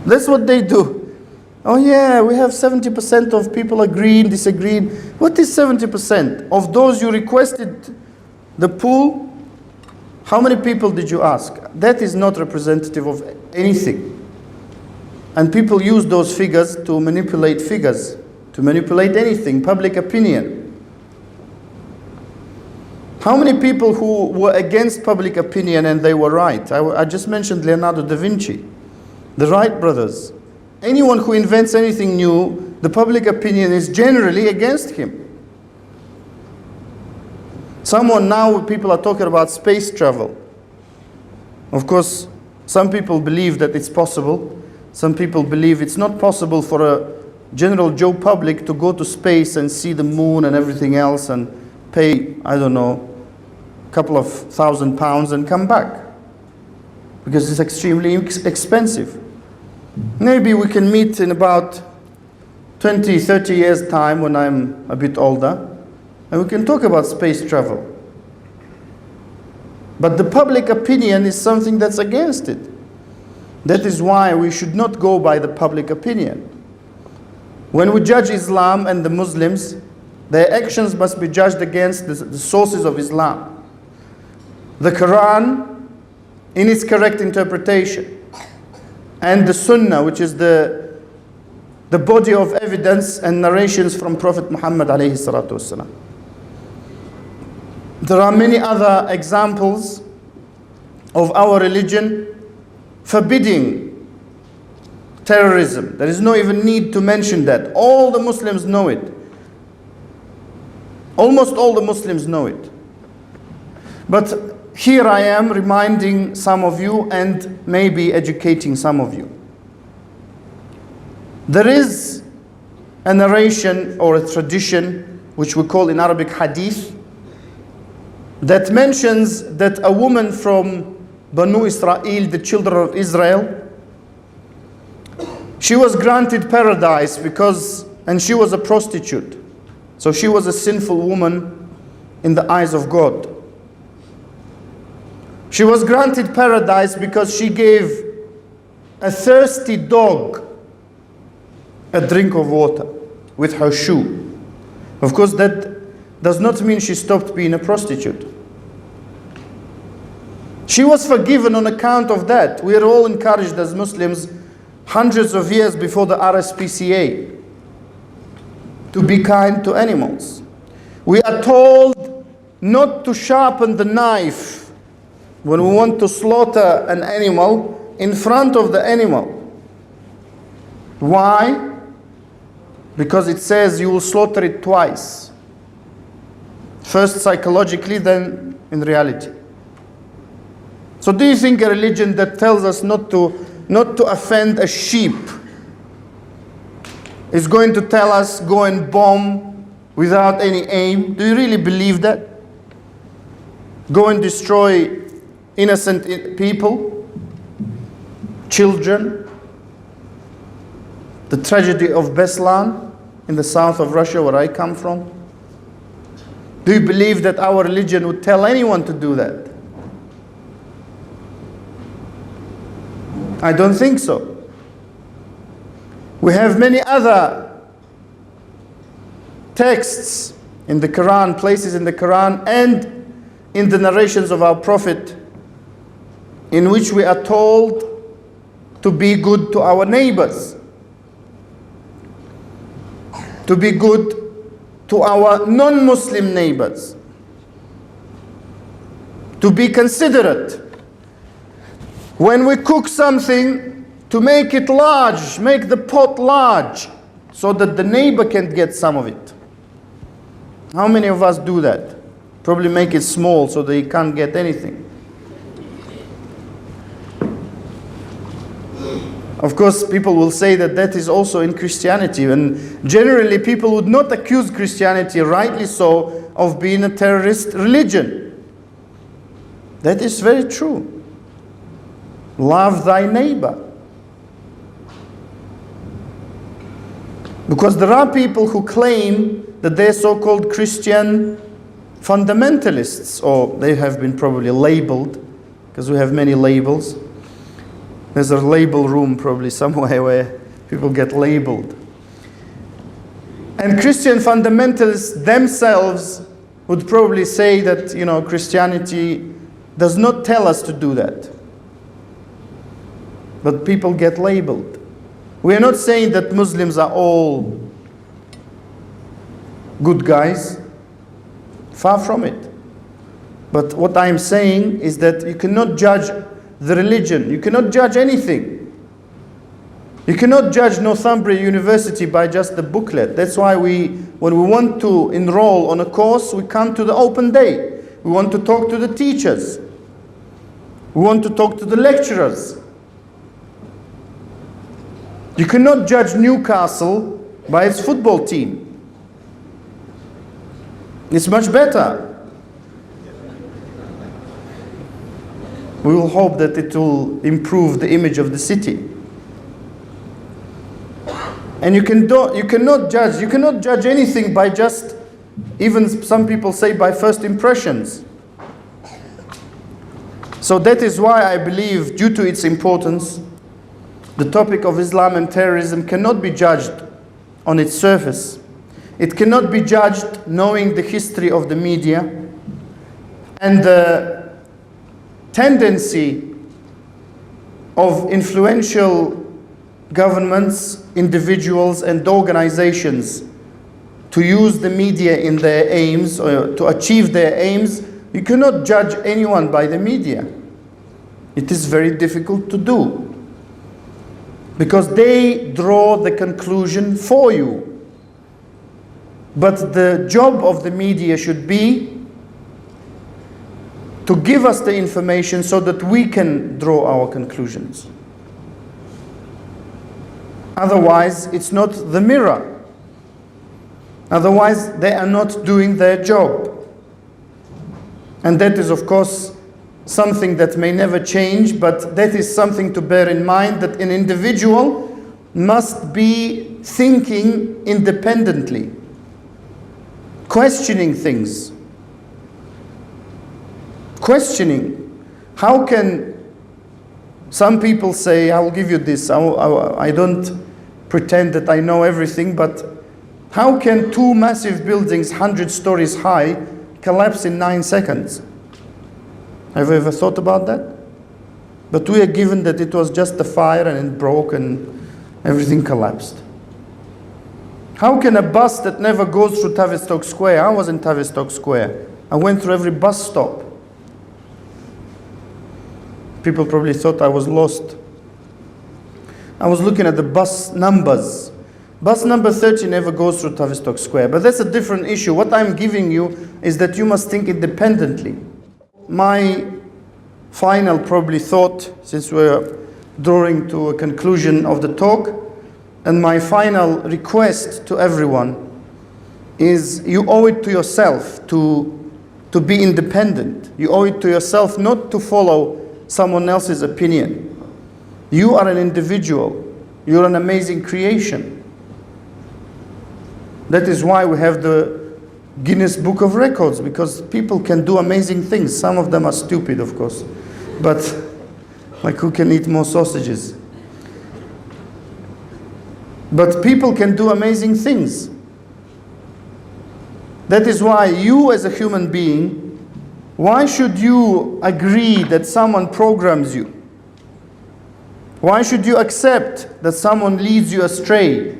Speaker 1: That's what they do. Oh yeah, we have 70% of people agreeing, disagreeing. What is 70%? Of those you requested the poll, how many people did you ask? That is not representative of anything. And people use those figures to manipulate figures, to manipulate anything, public opinion. How many people who were against public opinion and they were right? I just mentioned Leonardo da Vinci, the Wright brothers. Anyone who invents anything new, the public opinion is generally against him. Now people are talking about space travel. Of course, some people believe that it's possible. Some people believe it's not possible for a general Joe public to go to space and see the moon and everything else and pay, I don't know, a couple of £1,000 and come back. Because it's extremely expensive. Maybe we can meet in about 20, 30 years' time when I'm a bit older, and we can talk about space travel. But the public opinion is something that's against it. That is why we should not go by the public opinion. When we judge Islam and the Muslims, their actions must be judged against the sources of Islam. The Quran, in its correct interpretation, and the Sunnah, which is the body of evidence and narrations from Prophet Muhammad alayhi salatu wasalam. There are many other examples of our religion forbidding terrorism. There is no even need to mention that. All the Muslims know it. Almost all the Muslims know it. But here I am reminding some of you and maybe educating some of you. There is a narration or a tradition which we call in Arabic hadith that mentions that a woman from Banu Israel, the children of Israel, she was granted paradise and she was a prostitute. So she was a sinful woman in the eyes of God. She was granted paradise because she gave a thirsty dog a drink of water with her shoe. Of course, that does not mean she stopped being a prostitute. She was forgiven on account of that. We are all encouraged as Muslims hundreds of years before the RSPCA to be kind to animals. We are told not to sharpen the knife when we want to slaughter an animal in front of the animal. Why? Because it says you will slaughter it twice. First psychologically, then in reality. So do you think a religion that tells us not to offend a sheep is going to tell us go and bomb without any aim? Do you really believe that? Go and destroy innocent people, children? The tragedy of Beslan in the south of Russia where I come from. Do you believe that our religion would tell anyone to do that? I don't think so. We have many other texts in the Quran, places in the Quran and in the narrations of our Prophet in which we are told to be good to our neighbors, to be good to our non-Muslim neighbors, to be considerate. When we cook something, to make it large, make the pot large, so that the neighbor can get some of it. How many of us do that? Probably make it small so they can't get anything. Of course, people will say that that is also in Christianity, and generally people would not accuse Christianity, rightly so, of being a terrorist religion. That is very true. Love thy neighbor. Because there are people who claim that they're so-called Christian fundamentalists, or they have been probably labeled, because we have many labels. There's a label room probably somewhere where people get labeled. And Christian fundamentalists themselves would probably say that, Christianity does not tell us to do that. But people get labeled. We are not saying that Muslims are all good guys. Far from it. But what I'm saying is that you cannot judge the religion. You cannot judge anything. You cannot judge Northumbria University by just the booklet. That's why when we want to enroll on a course, we come to the open day. We want to talk to the teachers. We want to talk to the lecturers. You cannot judge Newcastle by its football team. It's much better. We will hope that it will improve the image of the city. And you cannot judge anything by just, even some people say, by first impressions. So that is why I believe, due to its importance, the topic of Islam and terrorism cannot be judged on its surface. It cannot be judged knowing the history of the media and the tendency of influential governments, individuals and organizations to use the media in their aims or to achieve their aims, you cannot judge anyone by the media. It is very difficult to do, because they draw the conclusion for you. But the job of the media should be to give us the information so that we can draw our conclusions. Otherwise, it's not the mirror. Otherwise, they are not doing their job. And that is, of course, something that may never change, but that is something to bear in mind, that an individual must be thinking independently, questioning things. Questioning. How can some people say, I will give you this, I don't pretend that I know everything, but how can two massive buildings, 100 stories high, collapse in 9 seconds? Have you ever thought about that? But we are given that it was just a fire and it broke and everything collapsed. How can a bus that never goes through Tavistock Square? I was in Tavistock Square. I went through every bus stop. People probably thought I was lost. I was looking at the bus numbers. Bus number 30 never goes through Tavistock Square. But that's a different issue. What I'm giving you is that you must think independently. My final probably thought, since we're drawing to a conclusion of the talk, and my final request to everyone is, you owe it to yourself to be independent. You owe it to yourself not to follow someone else's opinion. You are an individual. You're an amazing creation. That is why we have the Guinness Book of Records, because people can do amazing things. Some of them are stupid, of course, but like, who can eat more sausages? But people can do amazing things. That is why you, as a human being, why should you agree that someone programs you? Why should you accept that someone leads you astray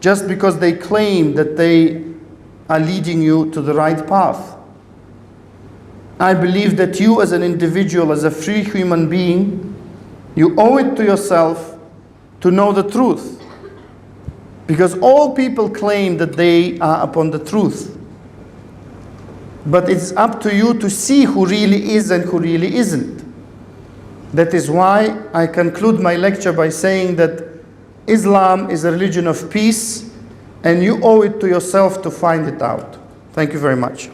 Speaker 1: just because they claim that they are leading you to the right path? I believe that you, as an individual, as a free human being, you owe it to yourself to know the truth. Because all people claim that they are upon the truth. But it's up to you to see who really is and who really isn't. That is why I conclude my lecture by saying that Islam is a religion of peace, and you owe it to yourself to find it out. Thank you very much.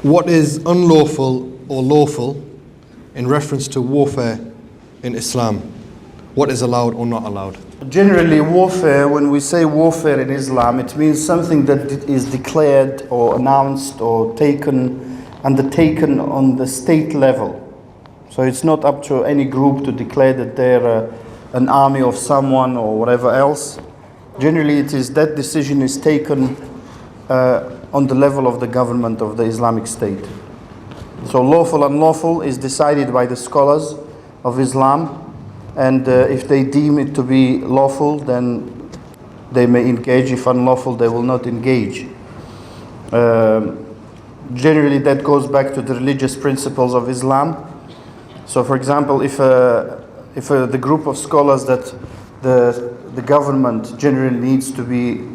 Speaker 2: What is unlawful or lawful in reference to warfare in Islam? What is allowed or not allowed?
Speaker 1: Generally, warfare, when we say warfare in Islam, it means something that is declared or announced or undertaken on the state level. So it's not up to any group to declare that they're an army of someone or whatever else. Generally, it is that decision is taken on the level of the government of the Islamic State. So lawful, unlawful is decided by the scholars of Islam. And if they deem it to be lawful, then they may engage. If unlawful, they will not engage. Generally, that goes back to the religious principles of Islam. So, for example, if the group of scholars that the government generally needs to be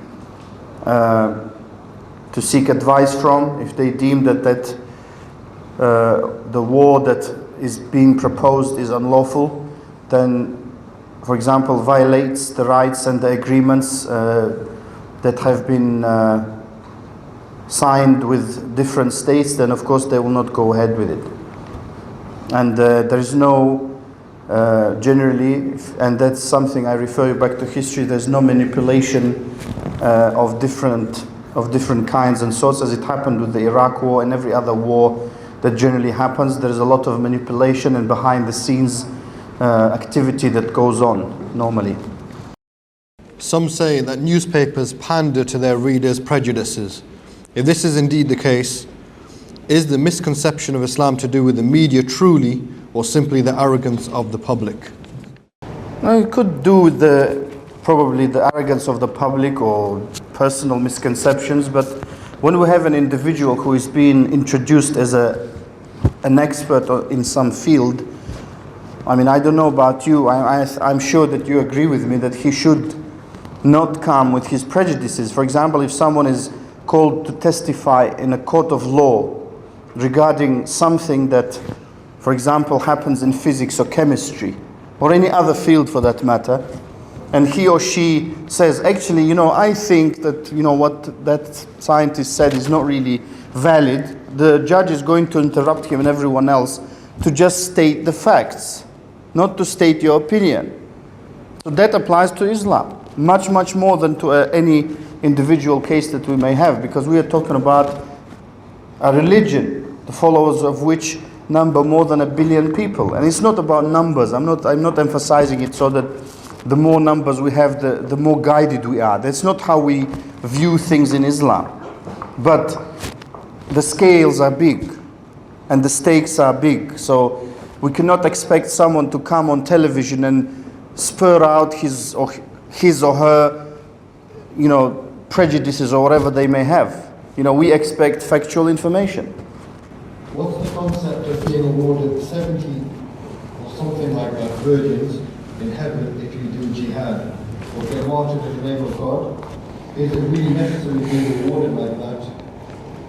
Speaker 1: to seek advice from, if they deem that the war that is being proposed is unlawful, then, for example, violates the rights and the agreements that have been signed with different states, then of course they will not go ahead with it. And there is no, generally, and that's something I refer you back to history, there's no manipulation of different kinds and sorts, as it happened with the Iraq war and every other war that generally happens. There is a lot of manipulation and behind the scenes activity that goes on normally.
Speaker 2: Some say that newspapers pander to their readers' prejudices. If this is indeed the case, Is the misconception of Islam to do with the media truly, or simply the arrogance of the public?
Speaker 1: Well, it could do with probably the arrogance of the public or personal misconceptions, but when we have an individual who is being introduced as an expert in some field, I mean, I don't know about you, I'm sure that you agree with me that he should not come with his prejudices. For example, if someone is called to testify in a court of law regarding something that, for example, happens in physics or chemistry, or any other field for that matter, and he or she says, actually, I think that, what that scientist said is not really valid, the judge is going to interrupt him and everyone else to just state the facts, not to state your opinion. So that applies to Islam, much, much more than to any individual case that we may have, because we are talking about a religion, the followers of which number more than 1 billion people. And it's not about numbers. I'm not emphasizing it so that the more numbers we have, the more guided we are. That's not how we view things in Islam. But the scales are big and the stakes are big. So we cannot expect someone to come on television and spur out his or her, prejudices or whatever they may have. We expect factual information.
Speaker 3: What's the concept of being awarded 70 or something like that virgins in heaven if you do jihad or get martyred in the name of God? Is it really necessary to be rewarded like that?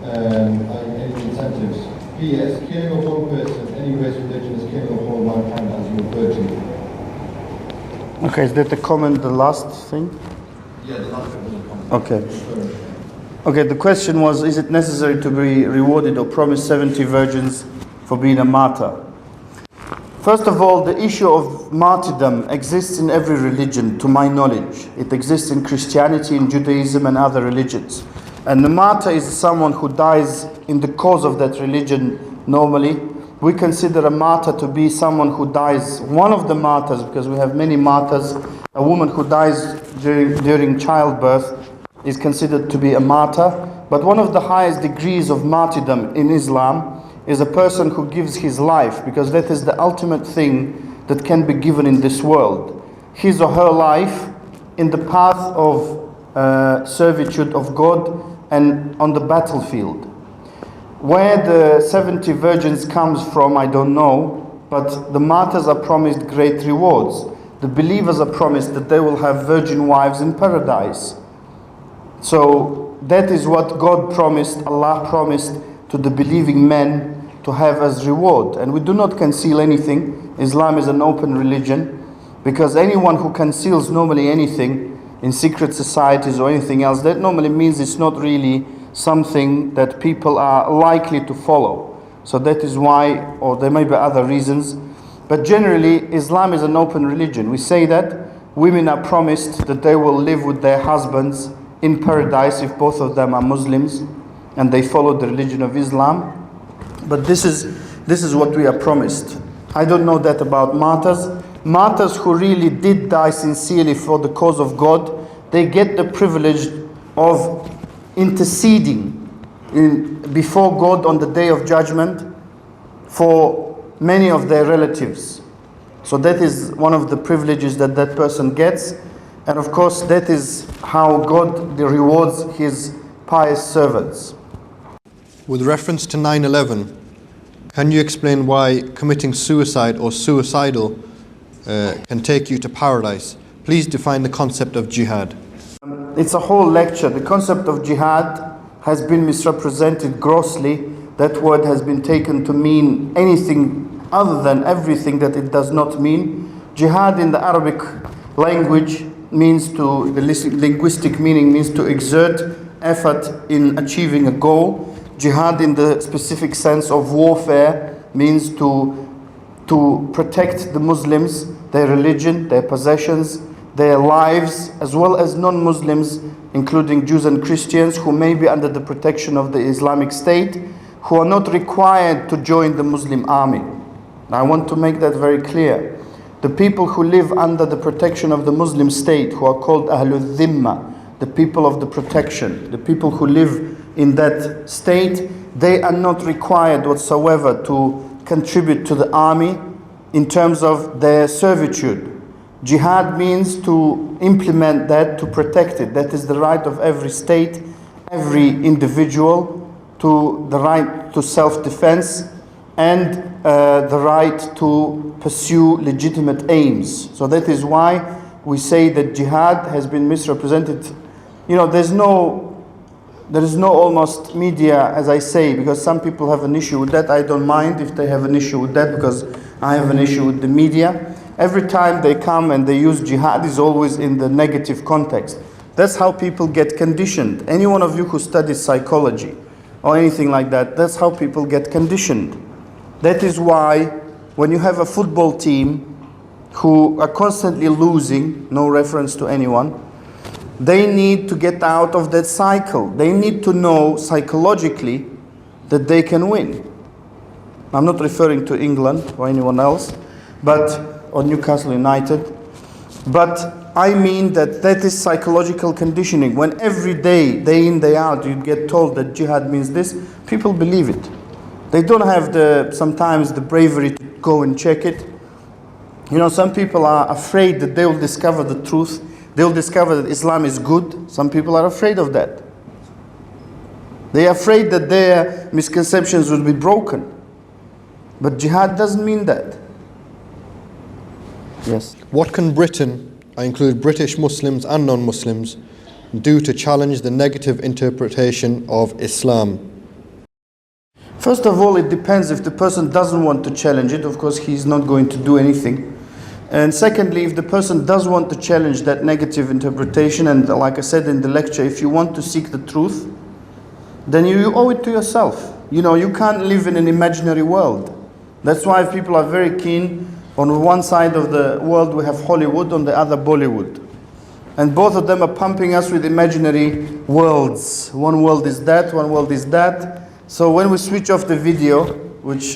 Speaker 3: Any incentives? P.S. Killing of one person, any race, religion, is killing of all mankind, as you referred to.
Speaker 1: Okay, is that the comment, the last thing?
Speaker 3: Yeah, the last comment.
Speaker 1: Okay. Okay, the question was, is it necessary to be rewarded or promised 70 virgins for being a martyr? First of all, the issue of martyrdom exists in every religion, to my knowledge. It exists in Christianity, in Judaism, and other religions. And the martyr is someone who dies in the cause of that religion normally. We consider a martyr to be someone who dies, one of the martyrs, because we have many martyrs. A woman who dies during childbirth is considered to be a martyr. But one of the highest degrees of martyrdom in Islam is a person who gives his life, because that is the ultimate thing that can be given in this world. His or her life in the path of servitude of God and on the battlefield. Where the 70 virgins comes from, I don't know, but the martyrs are promised great rewards. The believers are promised that they will have virgin wives in paradise. So that is what God promised, Allah promised to the believing men to have as reward. And we do not conceal anything. Islam is an open religion, because anyone who conceals normally anything in secret societies or anything else, that normally means it's not really something that people are likely to follow. So that is why, or there may be other reasons, but generally Islam is an open religion. We say that women are promised that they will live with their husbands in paradise if both of them are Muslims and they follow the religion of Islam. But this is what we are promised. I don't know that about martyrs. Martyrs who really did die sincerely for the cause of God, they get the privilege of interceding before God on the day of judgment for many of their relatives. So that is one of the privileges that that person gets. And of course, that is how God rewards his pious servants.
Speaker 2: With reference to 9/11, can you explain why committing suicide or suicidal can take you to paradise? Please define the concept of jihad.
Speaker 1: It's a whole lecture. The concept of jihad has been misrepresented grossly. That word has been taken to mean anything other than everything that it does not mean. Jihad in the Arabic language means to, the linguistic meaning means to exert effort in achieving a goal. Jihad in the specific sense of warfare means to protect the Muslims, their religion, their possessions, their lives, as well as non-Muslims, including Jews and Christians, who may be under the protection of the Islamic State, who are not required to join the Muslim army. Now, I want to make that very clear. The people who live under the protection of the Muslim state, who are called Ahlul Dhimma, the people of the protection, the people who live in that state, they are not required whatsoever to contribute to the army in terms of their servitude. Jihad means to implement that, to protect it. That is the right of every state, every individual, to the right to self-defense and the right to pursue legitimate aims. So that is why we say that jihad has been misrepresented. You know, there is no almost media, as I say, because some people have an issue with that. I don't mind if they have an issue with that, because I have an issue with the media. Every time they come and they use jihad is always in the negative context. That's how people get conditioned. Any one of you who studies psychology or anything like that, that's how people get conditioned. That is why when you have a football team who are constantly losing, no reference to anyone, they need to get out of that cycle. They need to know psychologically that they can win. I'm not referring to England or anyone else, or Newcastle United, but I mean that is psychological conditioning. When every day, day in, day out, you get told that jihad means this, people believe it. They don't have sometimes the bravery to go and check it. You know, some people are afraid that they will discover the truth. They'll discover that Islam is good. Some people are afraid of that. They are afraid that their misconceptions will be broken. But jihad doesn't mean that. Yes.
Speaker 2: What can Britain, I include British Muslims and non-Muslims, do to challenge the negative interpretation of Islam?
Speaker 1: First of all, it depends. If the person doesn't want to challenge it, of course he's not going to do anything. And secondly, if the person does want to challenge that negative interpretation, and like I said in the lecture, if you want to seek the truth, then you owe it to yourself. You know, you can't live in an imaginary world. That's why people are very keen. On one side of the world we have Hollywood, on the other Bollywood. And both of them are pumping us with imaginary worlds. One world is that, one world is that. So when we switch off the video, which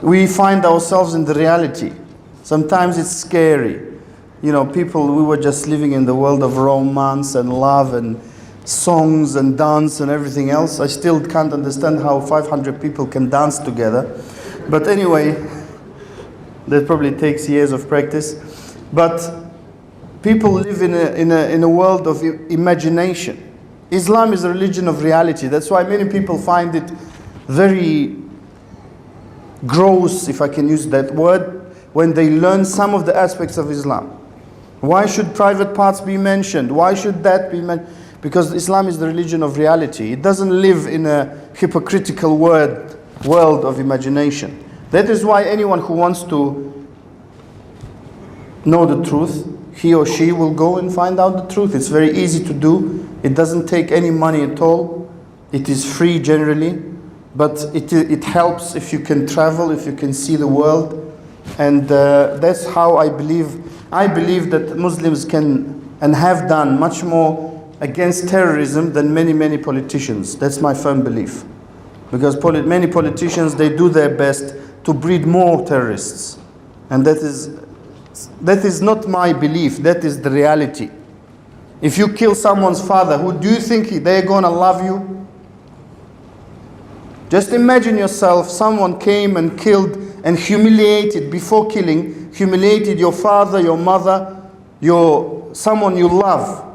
Speaker 1: we find ourselves in the reality. Sometimes it's scary. You know, we were just living in the world of romance and love and songs and dance and everything else. I still can't understand how 500 people can dance together. But anyway, that probably takes years of practice. But people live in a world of imagination. Islam is a religion of reality. That's why many people find it very gross, if I can use that word, when they learn some of the aspects of Islam. Why should private parts be mentioned? Why should that be mentioned? Because Islam is the religion of reality. It doesn't live in a hypocritical world of imagination. That is why anyone who wants to know the truth, he or she will go and find out the truth. It's very easy to do. It doesn't take any money at all. It is free generally. But it helps if you can travel, if you can see the world. And that's how I believe that Muslims can and have done much more against terrorism than many politicians. That's my firm belief. Because many politicians, they do their best to breed more terrorists. And that is not my belief, that is the reality. If you kill someone's father, who do you think they're gonna love you? Just imagine yourself, someone came and killed and humiliated, before killing, humiliated your father, your mother, someone you love.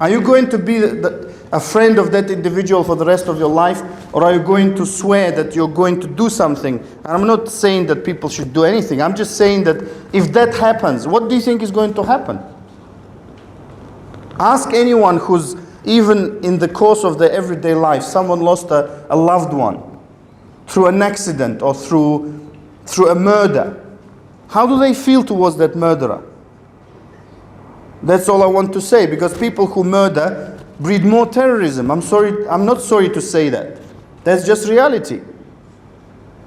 Speaker 1: Are you going to be a friend of that individual for the rest of your life? Or are you going to swear that you're going to do something? And I'm not saying that people should do anything. I'm just saying that if that happens, what do you think is going to happen? Ask anyone who's even in the course of their everyday life, someone lost a loved one through an accident or through a murder. How do they feel towards that murderer? That's all I want to say, because people who murder breed more terrorism. I'm not sorry to say that. That's just reality.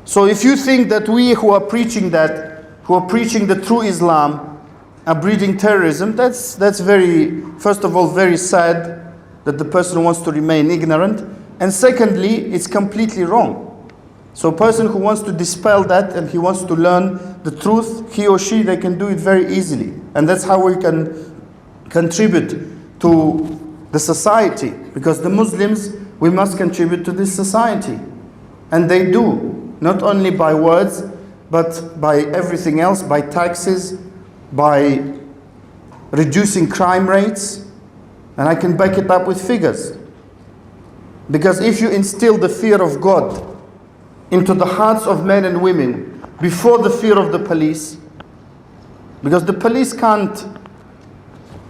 Speaker 1: So if you think that we who are preaching the true Islam are breeding terrorism, that's first of all, very sad that the person wants to remain ignorant. And secondly, it's completely wrong. So a person who wants to dispel that and he wants to learn the truth, he or she, they can do it very easily. And that's how we can contribute to the society. Because the Muslims, we must contribute to this society. And they do, not only by words, but by everything else, by taxes, by reducing crime rates, and I can back it up with figures. Because if you instill the fear of God into the hearts of men and women before the fear of the police, because the police can't,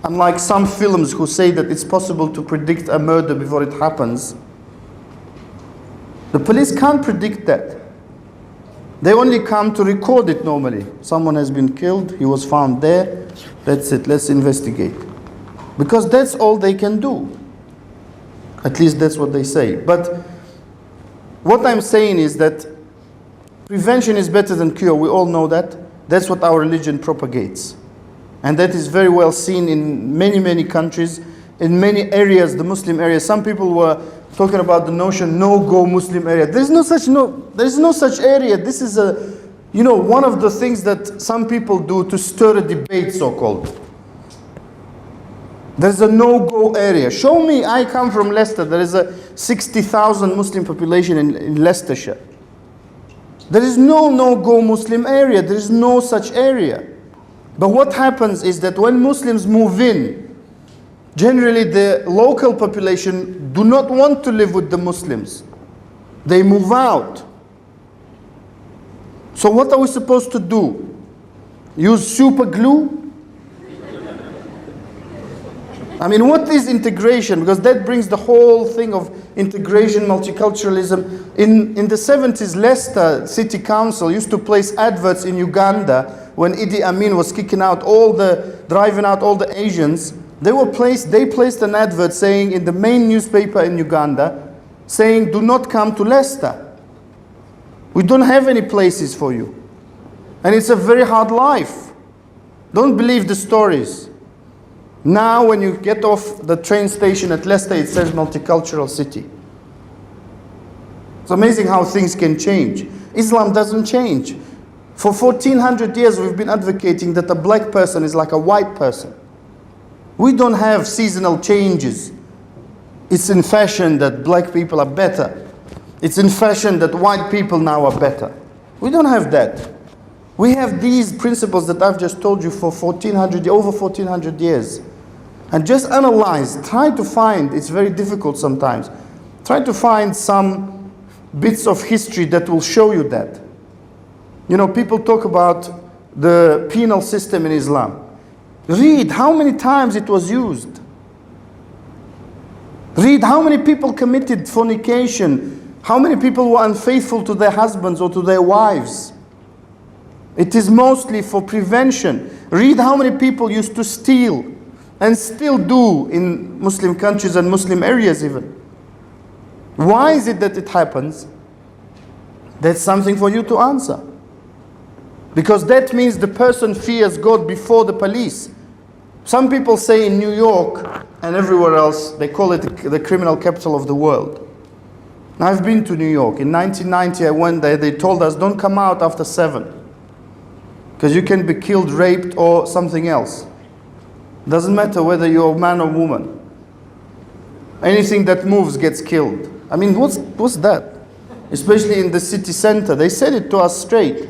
Speaker 1: unlike some films who say that it's possible to predict a murder before it happens, the police can't predict that. They only come to record it normally. Someone has been killed, he was found there, that's it, let's investigate. Because that's all they can do. At least that's what they say. But what I'm saying is that prevention is better than cure. We all know that. That's what our religion propagates. And that is very well seen in many, many countries, in many areas, the Muslim areas. Some people were talking about the notion no-go Muslim area. There's no such area. This is one of the things that some people do to stir a debate, so-called. There's a no-go area. Show me, I come from Leicester. There is a 60,000 Muslim population in Leicestershire. There is no-go Muslim area. There is no such area. But what happens is that when Muslims move in, generally the local population do not want to live with the Muslims. They move out. So what are we supposed to do? Use super glue? I mean, what is integration? Because that brings the whole thing of integration, multiculturalism. In the 70s, Leicester City Council used to place adverts in Uganda when Idi Amin was driving out all the Asians. They placed an advert saying in the main newspaper in Uganda, saying, do not come to Leicester. We don't have any places for you. And it's a very hard life. Don't believe the stories. Now when you get off the train station at Leicester, it says multicultural city. It's amazing how things can change. Islam doesn't change. For 1400 years we've been advocating that a black person is like a white person. We don't have seasonal changes. It's in fashion that black people are better. It's in fashion that white people now are better. We don't have that. We have these principles that I've just told you for over 1400 years. And just analyze, try to find, it's very difficult sometimes, try to find some bits of history that will show you that. You know, people talk about the penal system in Islam. Read how many times it was used. Read how many people committed fornication, how many people were unfaithful to their husbands or to their wives. It is mostly for prevention. Read how many people used to steal, and still do in Muslim countries and Muslim areas even. Why is it that it happens? That's something for you to answer. Because that means the person fears God before the police. Some people say in New York and everywhere else, they call it the criminal capital of the world. Now, I've been to New York. In 1990 I went there, they told us don't come out after 7. Because you can be killed, raped or something else. Doesn't matter whether you're a man or woman. Anything that moves gets killed. I mean, what's that? Especially in the city center. They said it to us straight.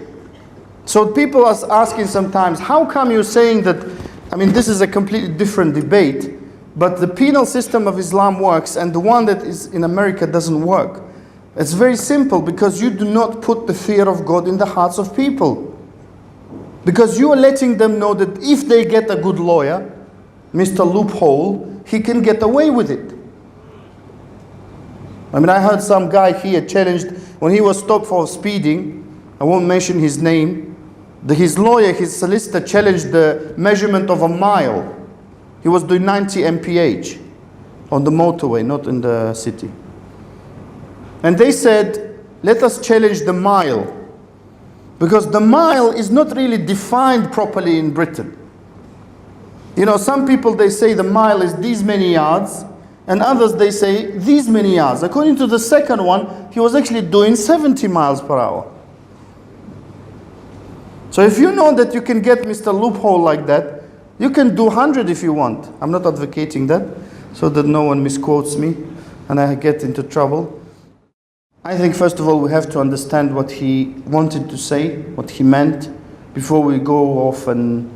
Speaker 1: So people are asking sometimes, how come you're saying that, I mean, this is a completely different debate, but the penal system of Islam works and the one that is in America doesn't work. It's very simple, because you do not put the fear of God in the hearts of people. Because you are letting them know that if they get a good lawyer, Mr. Loophole, he can get away with it. I mean, I heard some guy here challenged, when he was stopped for speeding, I won't mention his name, his lawyer, his solicitor challenged the measurement of a mile. He was doing 90 mph on the motorway, not in the city. And they said, let us challenge the mile. Because the mile is not really defined properly in Britain. You know, some people, they say the mile is these many yards, and others they say these many yards. According to the second one, he was actually doing 70 miles per hour. So if you know that you can get Mr. Loophole like that, you can do 100 if you want. I'm not advocating that, so that no one misquotes me. and I get into trouble. I think first of all we have to understand what he wanted to say, what he meant, before we go off. And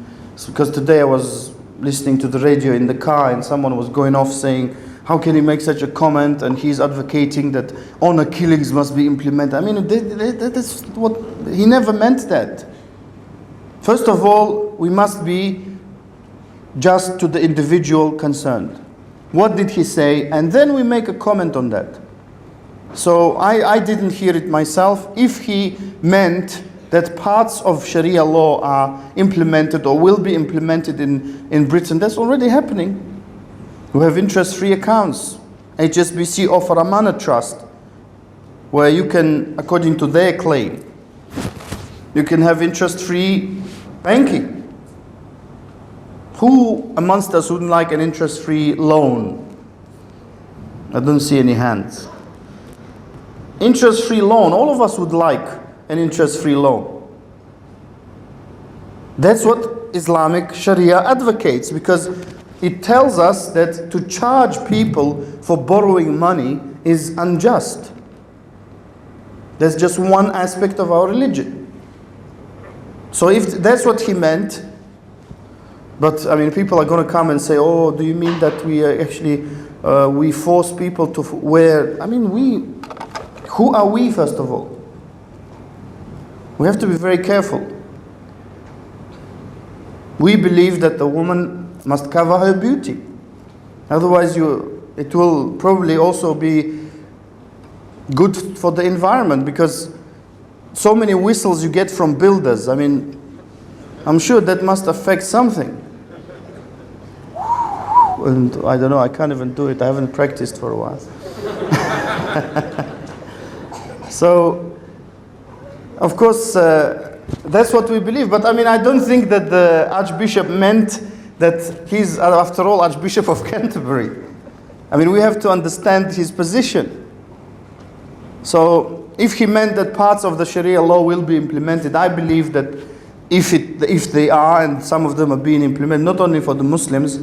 Speaker 1: because today I was listening to the radio in the car and someone was going off saying, how can he make such a comment, and he's advocating that honor killings must be implemented. I mean, that's what, he never meant that. First of all, we must be just to the individual concerned. What did he say? And then we make a comment on that. So I didn't hear it myself. If he meant that parts of Sharia law are implemented or will be implemented in Britain, that's already happening. We have interest-free accounts. HSBC offer a Amana Trust, where you can, according to their claim, you can have interest-free banking. Who amongst us wouldn't like an interest-free loan? I don't see any hands. Interest-free loan, all of us would like an interest-free loan. That's what Islamic Sharia advocates, because it tells us that to charge people for borrowing money is unjust. That's just one aspect of our religion. So if that's what he meant, but I mean, people are going to come and say, oh, do you mean that we actually we force people to wear? I mean, who are we, first of all? We have to be very careful. We believe that the woman must cover her beauty. Otherwise, it will probably also be good for the environment, because so many whistles you get from builders. I mean, I'm sure that must affect something. And I don't know, I can't even do it. I haven't practiced for a while. So, of course, that's what we believe. But I mean, I don't think that the Archbishop meant that he's, after all, Archbishop of Canterbury. I mean, we have to understand his position. So, if he meant that parts of the Sharia law will be implemented, I believe that if they are, and some of them are being implemented, not only for the Muslims,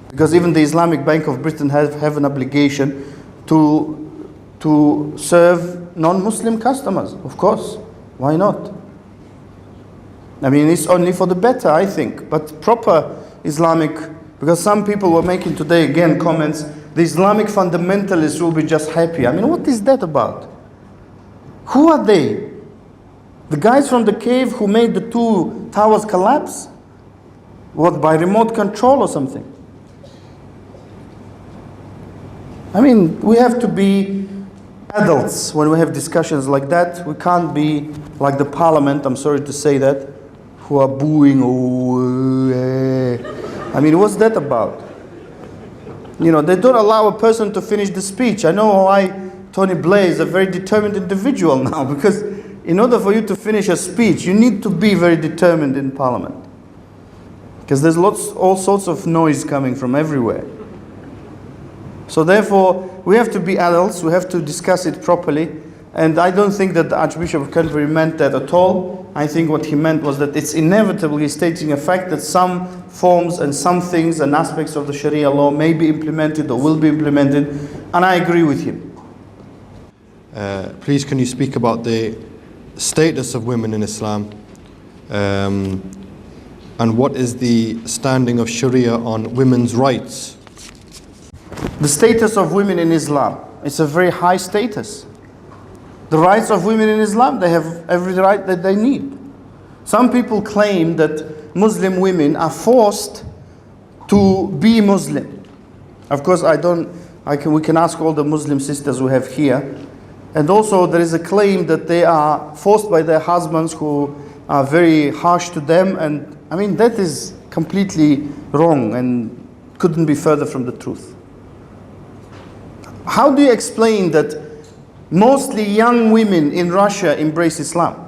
Speaker 1: because even the Islamic Bank of Britain have an obligation to serve non-Muslim customers, of course. Why not? I mean, it's only for the better, I think. But proper Islamic, because some people were making today, again, comments, the Islamic fundamentalists will be just happy. I mean, what is that about? Who are they? The guys from the cave who made the 2 towers collapse? What, by remote control or something? I mean, we have to be adults when we have discussions like that. We can't be like the parliament, I'm sorry to say that, who are booing. I mean, what's that about? You know, they don't allow a person to finish the speech. I know why Tony Blair is a very determined individual now, because in order for you to finish a speech, you need to be very determined in parliament. Because there's all sorts of noise coming from everywhere. So therefore, we have to be adults, we have to discuss it properly, and I don't think that the Archbishop of Canterbury meant that at all. I think what he meant was that it's inevitably stating a fact that some forms and some things and aspects of the Sharia law may be implemented or will be implemented, and I agree with him.
Speaker 2: Please, can you speak about the status of women in Islam, and what is the standing of Sharia on women's rights?
Speaker 1: The status of women in Islam, it's a very high status. The rights of women in Islam, they have every right that they need. Some people claim that Muslim women are forced to be Muslim. Of course, we can ask all the Muslim sisters we have here. And also there is a claim that they are forced by their husbands who are very harsh to them. And I mean, that is completely wrong and couldn't be further from the truth. How do you explain that mostly young women in Russia embrace Islam?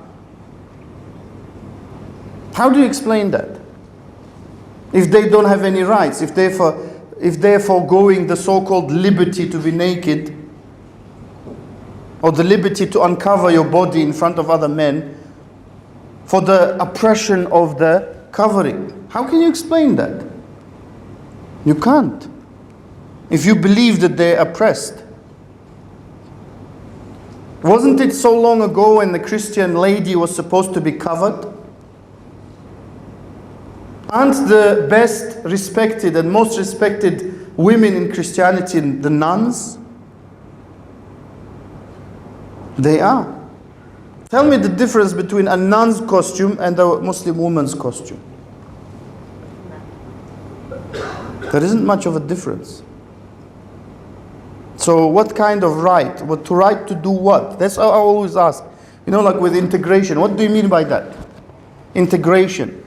Speaker 1: How do you explain that? If they don't have any rights, if they're foregoing the so-called liberty to be naked, or the liberty to uncover your body in front of other men, for the oppression of the covering. How can you explain that? You can't. If you believe that they're oppressed. Wasn't it so long ago when the Christian lady was supposed to be covered? Aren't the best respected and most respected women in Christianity the nuns? They are. Tell me the difference between a nun's costume and a Muslim woman's costume. There isn't much of a difference. So what kind of right? What to right to do what? That's how I always ask. You know, like with integration. What do you mean by that? Integration.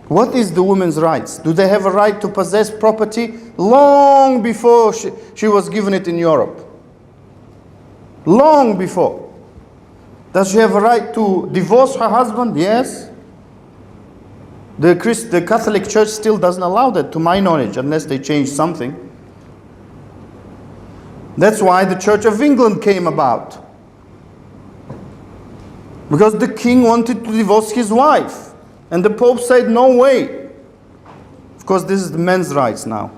Speaker 1: What is the woman's rights? Do they have a right to possess property long before she was given it in Europe? Long before. Does she have a right to divorce her husband? Yes. The Catholic Church still doesn't allow that, to my knowledge, unless they change something. That's why the Church of England came about. Because the king wanted to divorce his wife. And the Pope said, no way. Of course, this is the men's rights now.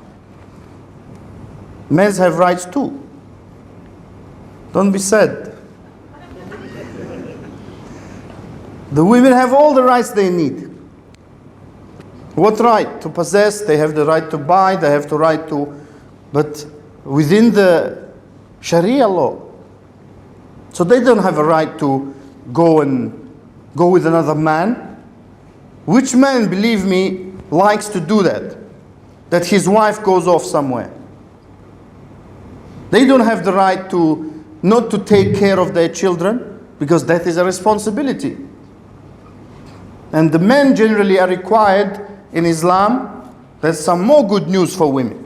Speaker 1: Men have rights too. Don't be sad. The women have all the rights they need. What right? To possess, they have the right to buy, they have the right to... But within the Sharia law. So they don't have a right to go with another man. Which man, believe me, likes to do that? That his wife goes off somewhere. They don't have the right to not to take care of their children, because that is a responsibility. And the men generally are required in Islam. There's some more good news for women.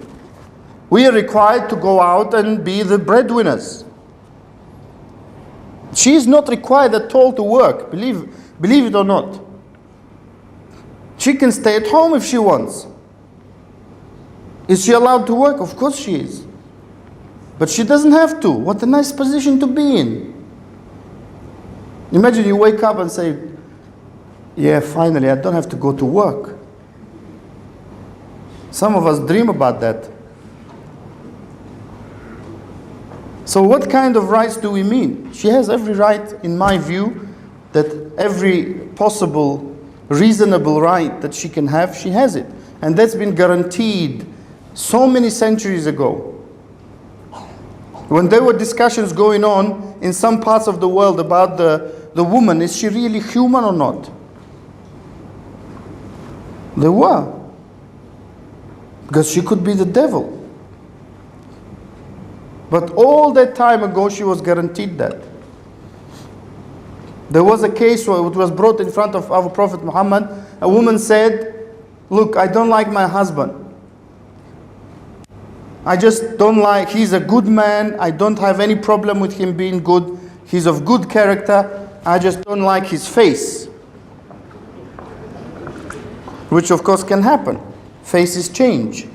Speaker 1: We are required to go out and be the breadwinners. She is not required at all to work, believe it or not. She can stay at home if she wants. Is she allowed to work? Of course she is. But she doesn't have to. What a nice position to be in. Imagine you wake up and say, yeah, finally, I don't have to go to work. Some of us dream about that. So what kind of rights do we mean? She has every right, in my view, that every possible reasonable right that she can have, she has it. And that's been guaranteed so many centuries ago. When there were discussions going on in some parts of the world about the woman, is she really human or not? There were. Because she could be the devil. But all that time ago, she was guaranteed that. There was a case where it was brought in front of our Prophet Muhammad. A woman said, look, I don't like my husband. I just don't like, he's a good man. I don't have any problem with him being good. He's of good character. I just don't like his face. Which of course can happen. Faces change.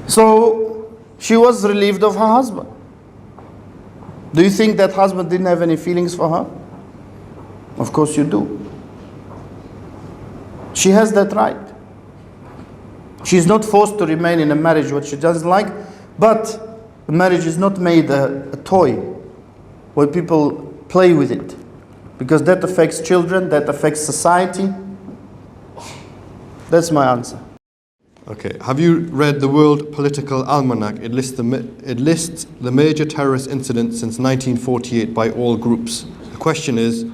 Speaker 1: So she was relieved of her husband. Do you think that husband didn't have any feelings for her? Of course you do. She has that right. She's not forced to remain in a marriage what she doesn't like, but the marriage is not made a toy where people play with it, because that affects children, that affects society. That's my answer.
Speaker 2: Okay. Have you read the World Political Almanac? It lists the major terrorist incidents since 1948 by all groups. The question is,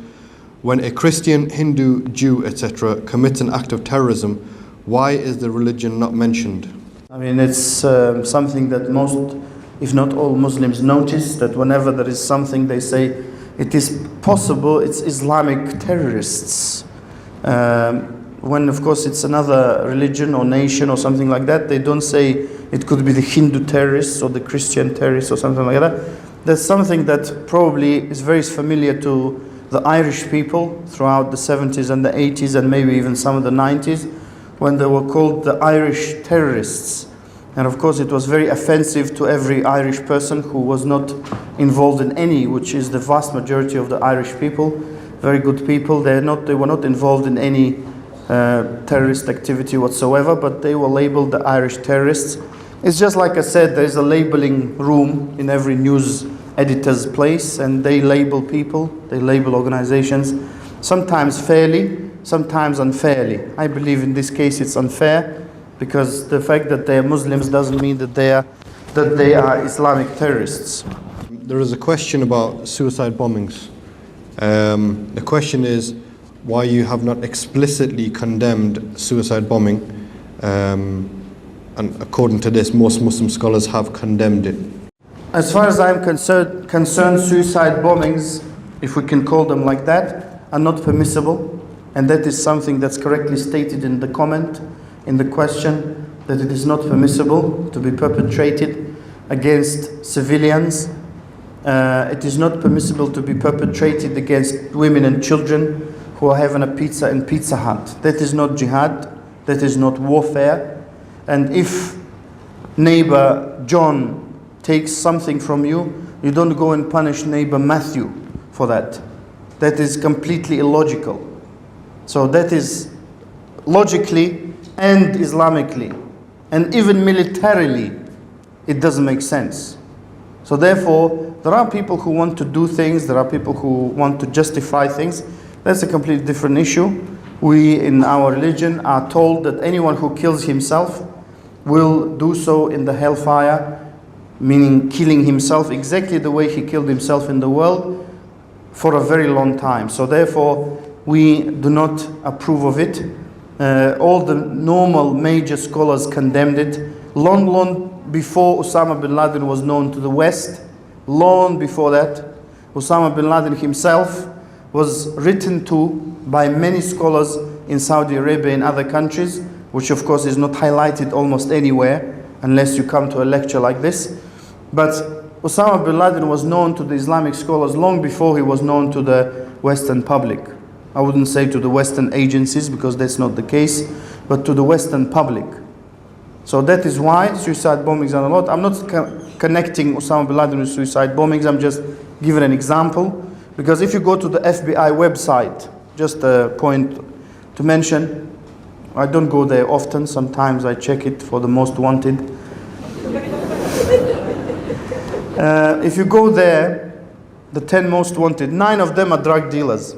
Speaker 2: when a Christian, Hindu, Jew, etc. commits an act of terrorism, why is the religion not mentioned?
Speaker 1: I mean, it's something that most, if not all Muslims notice, that whenever there is something they say, it is possible, it's Islamic terrorists. When of course it's another religion or nation or something like that, they don't say it could be the Hindu terrorists or the Christian terrorists or something like that. That's something that probably is very familiar to the Irish people throughout the 70s and the 80s and maybe even some of the 90s, when they were called the Irish terrorists. And of course it was very offensive to every Irish person who was not involved in any, which is the vast majority of the Irish people, very good people. They were not involved in any terrorist activity whatsoever, but they were labeled the Irish terrorists. It's just like I said, there's a labeling room in every news editor's place, and they label people, they label organizations, sometimes fairly, sometimes unfairly. I believe in this case it's unfair, because the fact that they are Muslims doesn't mean that they are Islamic terrorists.
Speaker 2: There is a question about suicide bombings. The question is why you have not explicitly condemned suicide bombing. And according to this, most Muslim scholars have condemned it.
Speaker 1: As far as I'm concerned, suicide bombings, if we can call them like that, are not permissible. And that is something that's correctly stated in the comment, in the question, that it is not permissible to be perpetrated against civilians. It is not permissible to be perpetrated against women and children who are having a pizza in Pizza Hut. That is not jihad, that is not warfare. And if neighbor John takes something from you, you don't go and punish neighbor Matthew for that. That is completely illogical. So that is logically and Islamically and even militarily, it doesn't make sense. So therefore, there are people who want to do things, there are people who want to justify things. That's a completely different issue. We in our religion are told that anyone who kills himself will do so in the hellfire, meaning killing himself exactly the way he killed himself in the world for a very long time. So therefore, we do not approve of it. All the normal major scholars condemned it. Long before Osama bin Laden was known to the West, long before that, Osama bin Laden himself was written to by many scholars in Saudi Arabia and other countries, which of course is not highlighted almost anywhere unless you come to a lecture like this. But Osama bin Laden was known to the Islamic scholars long before he was known to the Western public. I wouldn't say to the Western agencies, because that's not the case, but to the Western public. So that is why suicide bombings are a lot. I'm not connecting Osama bin Laden with suicide bombings, I'm just giving an example. Because if you go to the FBI website, just a point to mention, I don't go there often, sometimes I check it for the most wanted. If you go there, the 10 most wanted, 9 of them are drug dealers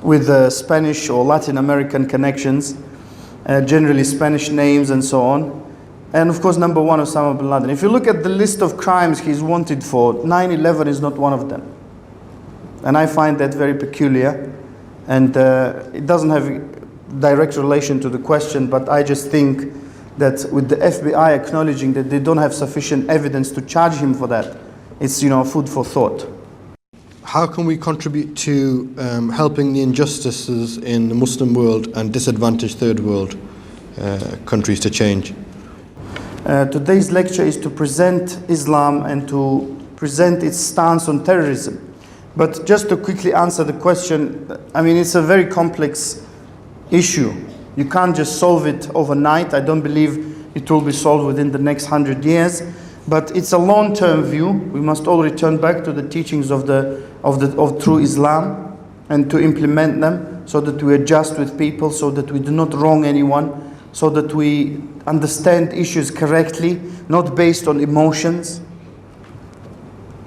Speaker 1: with Spanish or Latin American connections, generally Spanish names and so on. And of course, number 1, Osama bin Laden. If you look at the list of crimes he's wanted for, 9/11 is not one of them. And I find that very peculiar. And it doesn't have a direct relation to the question, but I just think that with the FBI acknowledging that they don't have sufficient evidence to charge him for that, it's, food for thought.
Speaker 2: How can we contribute to helping the injustices in the Muslim world and disadvantaged third world countries to change?
Speaker 1: Today's lecture is to present Islam and to present its stance on terrorism. But just to quickly answer the question, I mean, it's a very complex issue. You can't just solve it overnight. I don't believe it will be solved within the next 100 years. But it's a long-term view. We must all return back to the teachings of true Islam and to implement them so that we adjust with people, so that we do not wrong anyone, so that we understand issues correctly, not based on emotions.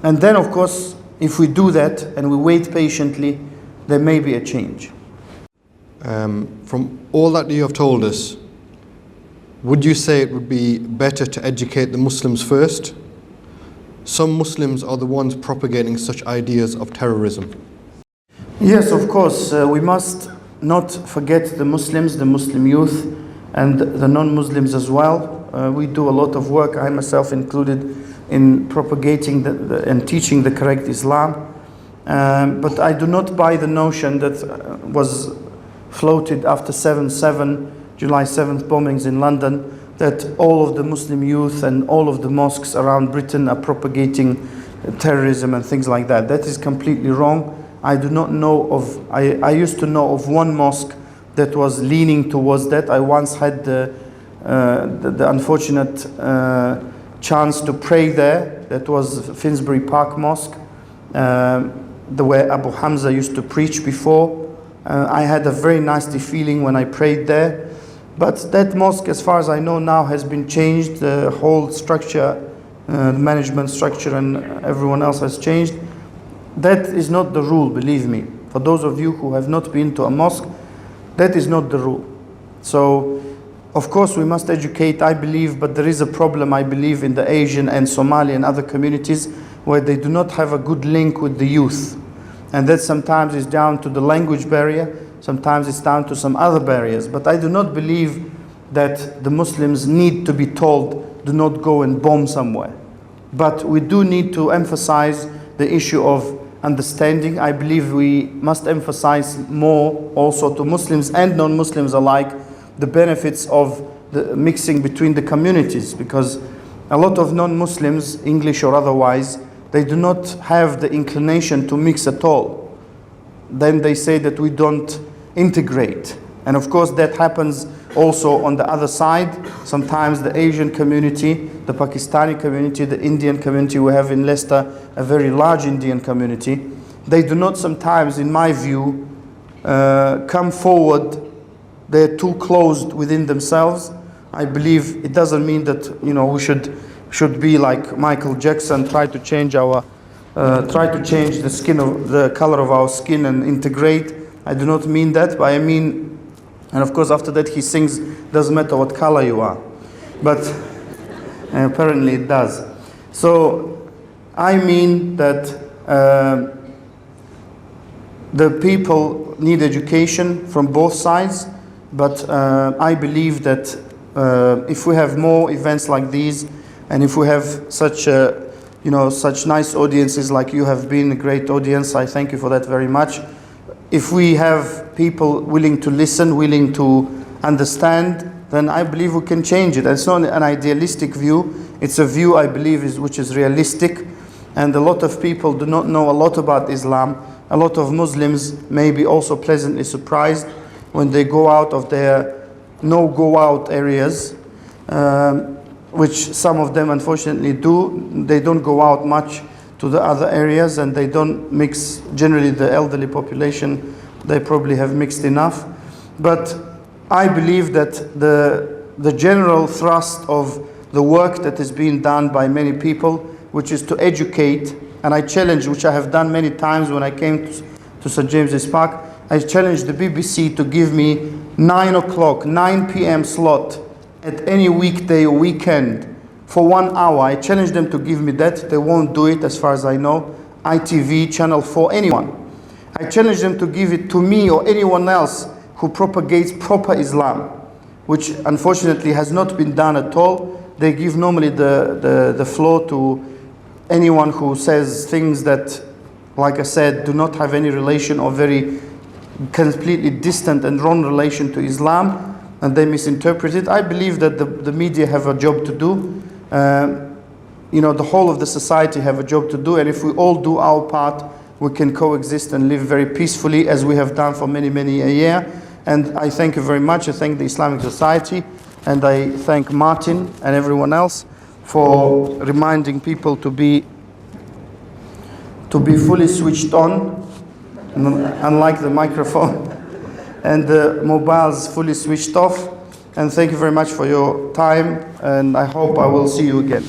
Speaker 1: And then, of course, if we do that and we wait patiently, there may be a change.
Speaker 2: From all that you have told us, would you say it would be better to educate the Muslims first? Some Muslims are the ones propagating such ideas of terrorism.
Speaker 1: Yes, of course. We must not forget the Muslims, the Muslim youth, and the non-Muslims as well. We do a lot of work, I myself included, in propagating and teaching the correct Islam. But I do not buy the notion that was floated after July 7th bombings in London, that all of the Muslim youth and all of the mosques around Britain are propagating terrorism and things like that. That is completely wrong. I do not know of, I used to know of one mosque that was leaning towards that. I once had the unfortunate chance to pray there. That was Finsbury Park Mosque, where Abu Hamza used to preach before. I had a very nasty feeling when I prayed there. But that mosque, as far as I know now, has been changed. The whole structure, the management structure and everyone else has changed. That is not the rule, believe me. For those of you who have not been to a mosque, that is not the rule. So, of course, we must educate, I believe, but there is a problem, I believe, in the Asian and Somali and other communities where they do not have a good link with the youth. And that sometimes is down to the language barrier, sometimes it's down to some other barriers. But I do not believe that the Muslims need to be told, do not go and bomb somewhere. But we do need to emphasize the issue of understanding. I believe we must emphasize more also to Muslims and non-Muslims alike the benefits of the mixing between the communities, because a lot of non-Muslims, English or otherwise, they do not have the inclination to mix at all. Then they say that we don't integrate. And of course that happens also on the other side. Sometimes the Asian community, the Pakistani community, the Indian community, we have in Leicester a very large Indian community. They do not sometimes, in my view, come forward. They're too closed within themselves. I believe it doesn't mean that, you know, we should be like Michael Jackson, try to change the color of our skin and integrate. I do not mean that, but I mean, and of course after that he sings, doesn't matter what color you are, but apparently it does. So I mean that the people need education from both sides, but I believe that if we have more events like these, and if we have such such nice audiences like you have been, a great audience, I thank you for that very much. If we have people willing to listen, willing to understand, then I believe we can change it. It's not an idealistic view, it's a view I believe which is realistic, and a lot of people do not know a lot about Islam. A lot of Muslims may be also pleasantly surprised when they go out of their no-go out areas, which some of them unfortunately do. They don't go out much to the other areas, and they don't mix. Generally the elderly population, they probably have mixed enough. But I believe that the general thrust of the work that is being done by many people, which is to educate, and I challenge, which I have done many times when I came to St. James's Park, I challenged the BBC to give me 9 p.m. slot at any weekday or weekend for 1 hour. I challenged them to give me that. They won't do it as far as I know. ITV, Channel 4, anyone. I challenge them to give it to me or anyone else who propagates proper Islam, which unfortunately has not been done at all. They give normally the floor to anyone who says things that, like I said, do not have any relation or very completely distant and wrong relation to Islam, and they misinterpret it. I believe that the media have a job to do. The whole of the society have a job to do, and if we all do our part, we can coexist and live very peacefully, as we have done for many, many a year. And I thank you very much. I thank the Islamic Society, and I thank Martin and everyone else for reminding people to be fully switched on, unlike the microphone, and the mobiles fully switched off. And thank you very much for your time, and I hope I will see you again.